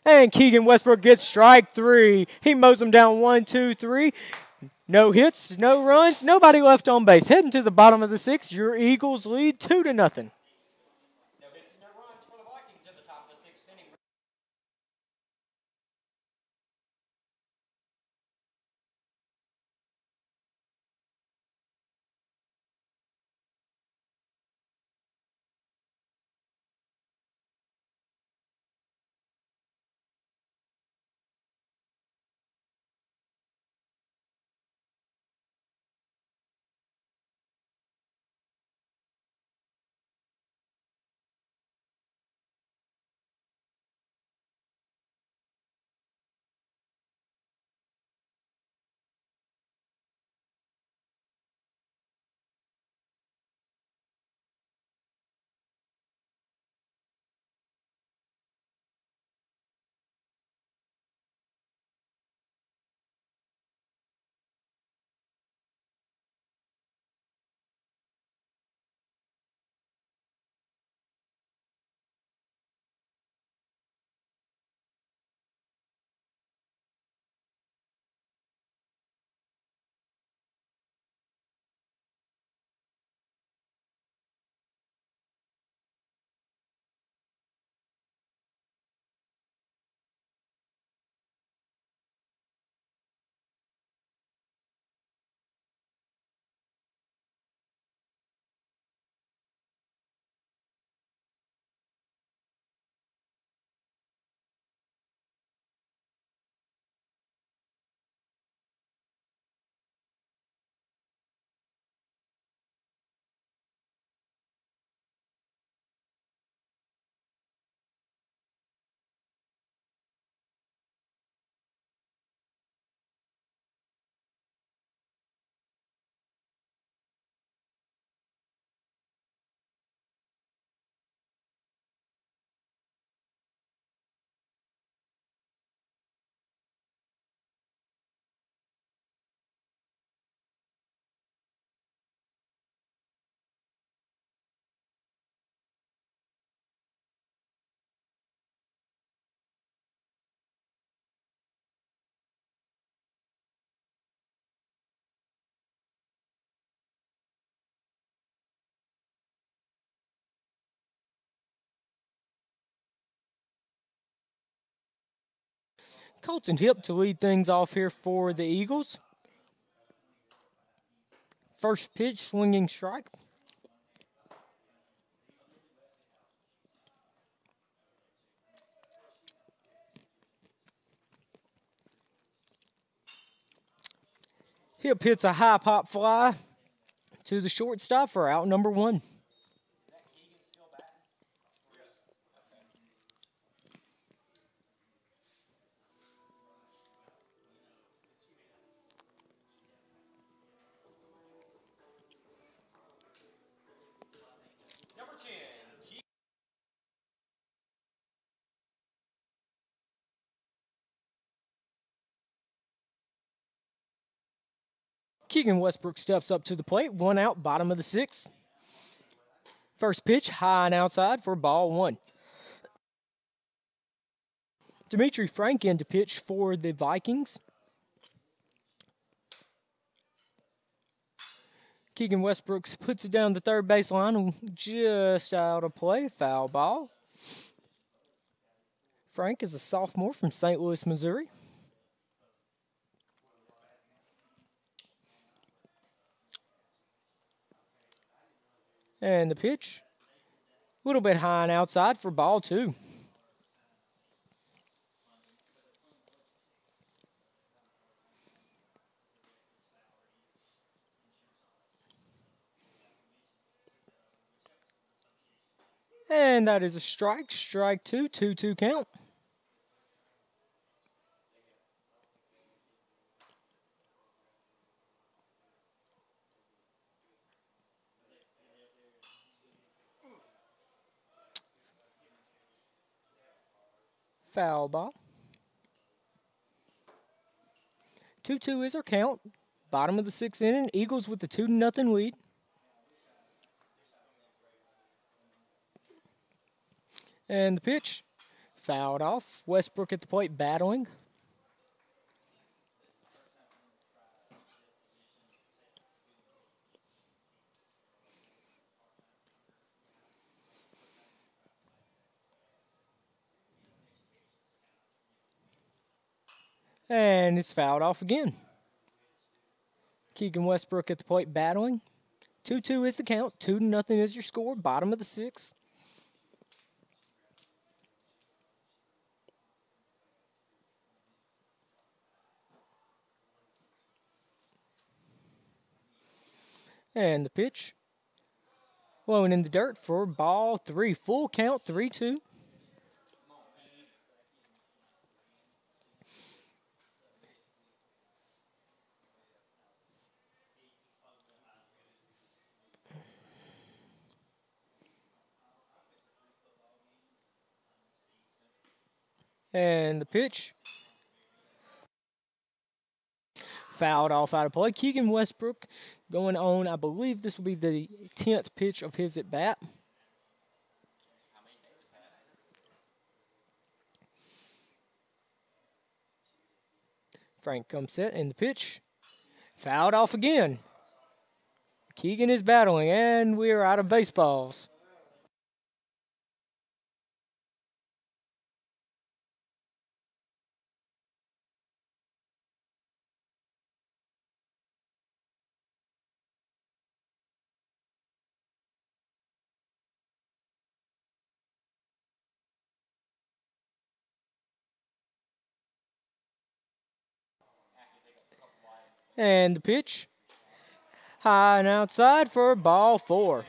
And Keegan Westbrook gets strike three. He mows him down 1, 2, 3. No hits, no runs, nobody left on base. Heading to the bottom of the sixth, your Eagles lead 2-0. Colton Hip to lead things off here for the Eagles. First pitch, swinging strike. Hip hits a high pop fly to the shortstop for out number 1. Number 10, Keegan Westbrook steps up to the plate. 1 out, bottom of the 6th. First pitch, high and outside for ball 1. Dimitri Frank in to pitch for the Vikings. Keegan Westbrook puts it down the third baseline, just out of play, foul ball. Frank is a sophomore from St. Louis, Missouri. And the pitch, a little bit high and outside for ball 2. And that is a strike. Strike 2, 2-2 count. Foul ball. 2-2 is our count. Bottom of the 6th inning. Eagles with the 2-0 lead. And the pitch, fouled off. Westbrook at the plate battling. And it's fouled off again. Keegan Westbrook at the plate battling. 2-2 is the count. 2-0 is your score. Bottom of the 6th. And the pitch, blowing in the dirt for ball 3. Full count, 3-2. And the pitch, fouled off out of play. Keegan Westbrook going on, I believe this will be the 10th pitch of his at bat. Frank comes set, and the pitch, fouled off again. Keegan is battling, and we're out of baseballs. And the pitch, high and outside for ball 4.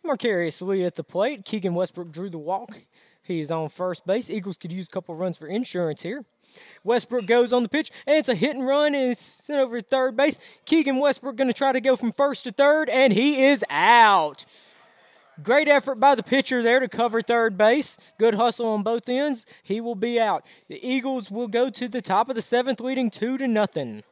Marcarius Lee at the plate. Keegan Westbrook drew the walk. He's on first base. Eagles could use a couple runs for insurance here. Westbrook goes on the pitch, and it's a hit and run, and it's sent over to third base. Keegan Westbrook going to try to go from first to third, and he is out. Great effort by the pitcher there to cover third base. Good hustle on both ends. He will be out. The Eagles will go to the top of the 7th, leading 2-0.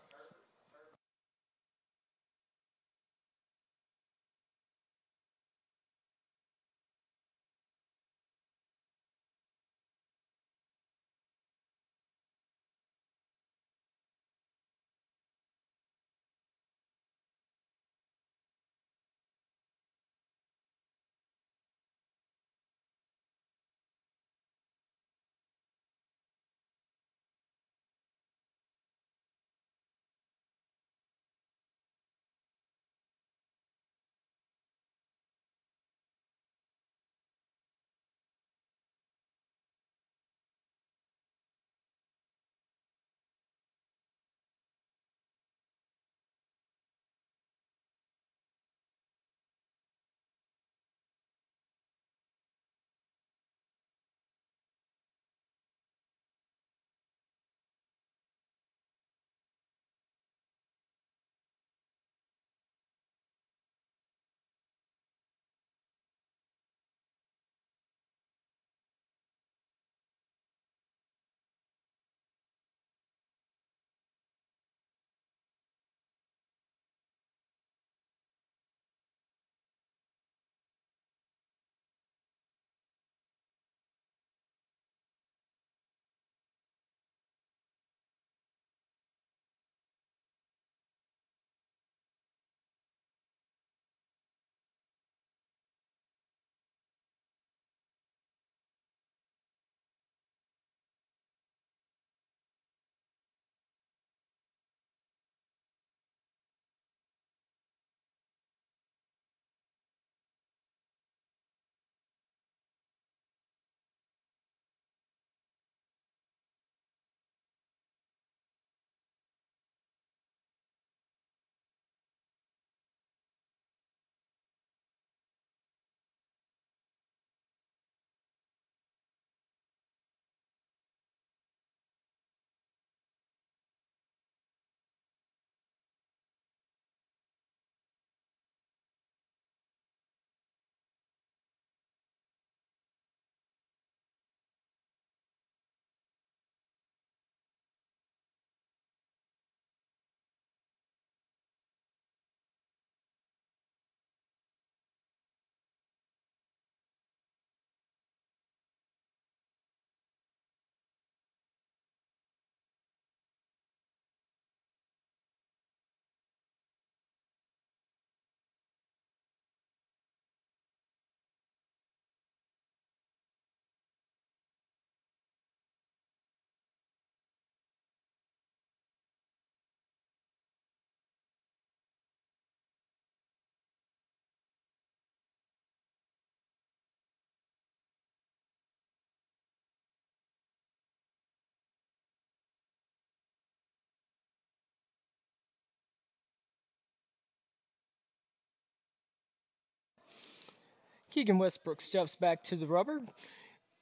Keegan Westbrook steps back to the rubber.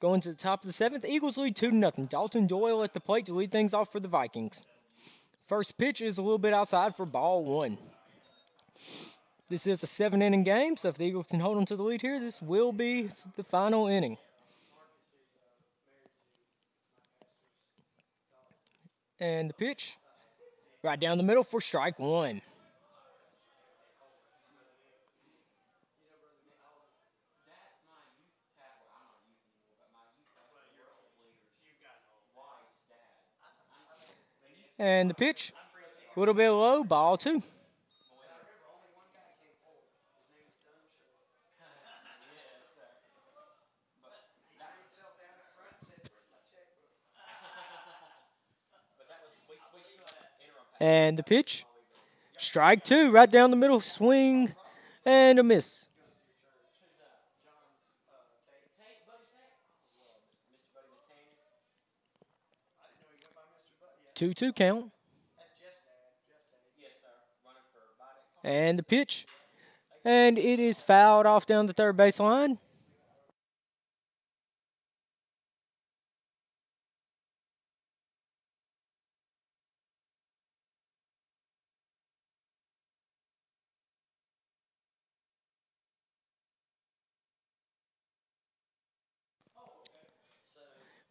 Going to the top of the seventh. Eagles lead 2-0. Dalton Doyle at the plate to lead things off for the Vikings. First pitch is a little bit outside for ball one. This is a 7-inning game, so if the Eagles can hold on to the lead here, this will be the final inning. And the pitch, right down the middle for strike one. And the pitch, a little bit low, ball two. And the pitch, strike two, right down the middle, swing, and a miss. 2-2 count. And the pitch, and it is fouled off down the third baseline.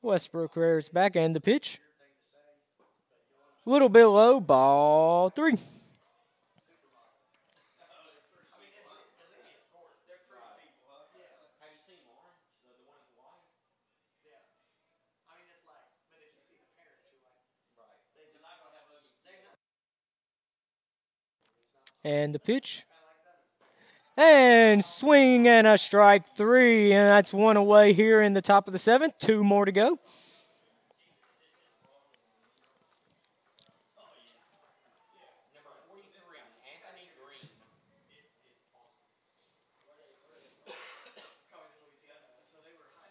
Westbrook rears back, and the pitch, a little bit low, ball three. And the pitch, and swing and a strike three, and that's one away here in the top of the seventh. Two more to go.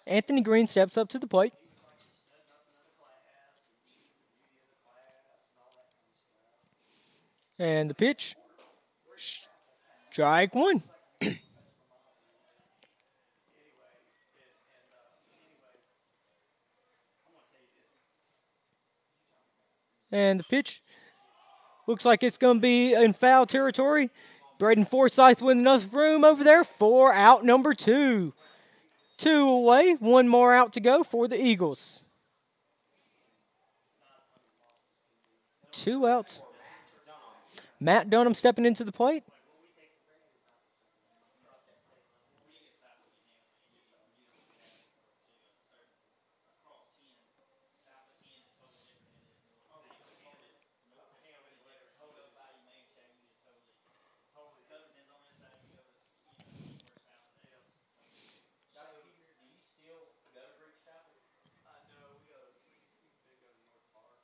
Anthony Green steps up to the plate. And the pitch, strike one. And the pitch looks like it's going to be in foul territory. Braden Forsyth with enough room over there for out number two. Two away, one more out to go for the Eagles. Two outs. Matt Dunham stepping into the plate.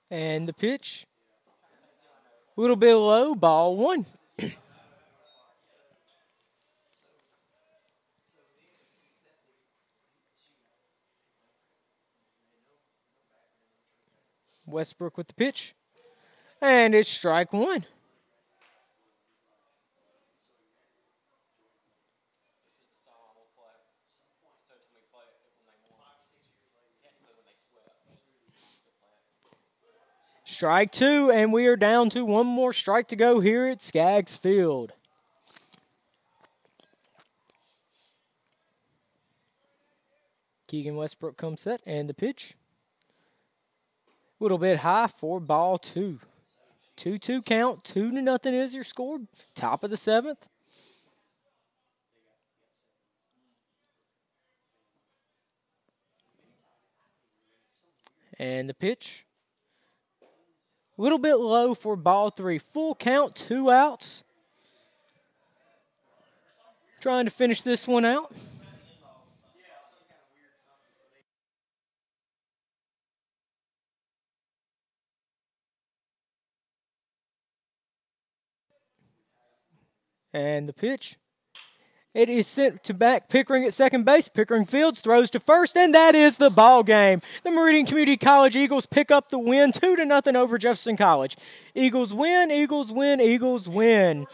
And the pitch, a little bit low, ball one. Westbrook with the pitch, and it's strike one. Strike two, and we are down to one more strike to go here at Skaggs Field. Keegan Westbrook comes set, and the pitch, a little bit high for ball two. 2-2 count, 2-0 is your score. Top of the seventh. And the pitch, a little bit low for ball three. Full count, 2 outs. Trying to finish this one out. And the pitch, it is sent to back Pickering at second base. Pickering fields, throws to first, and that is the ball game. The Meridian Community College Eagles pick up the win, 2-0 over Jefferson College. Eagles win, Eagles win, Eagles win.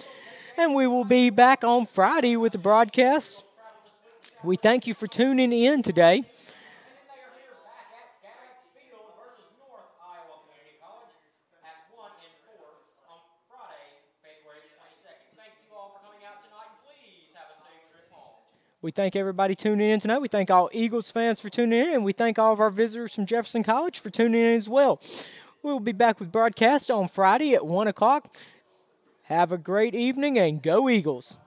And we will be back on Friday with the broadcast We thank you for tuning in today. And then they are here back at Skaggs Field versus North Iowa Community College at 1 and 4 on Friday, February 22nd. Thank you all for coming out tonight, and please have a safe trip home. We thank everybody tuning in tonight. We thank all Eagles fans for tuning in, and we thank all of our visitors from Jefferson College for tuning in as well. We'll be back with broadcast on Friday at 1 o'clock. Have a great evening, and go Eagles.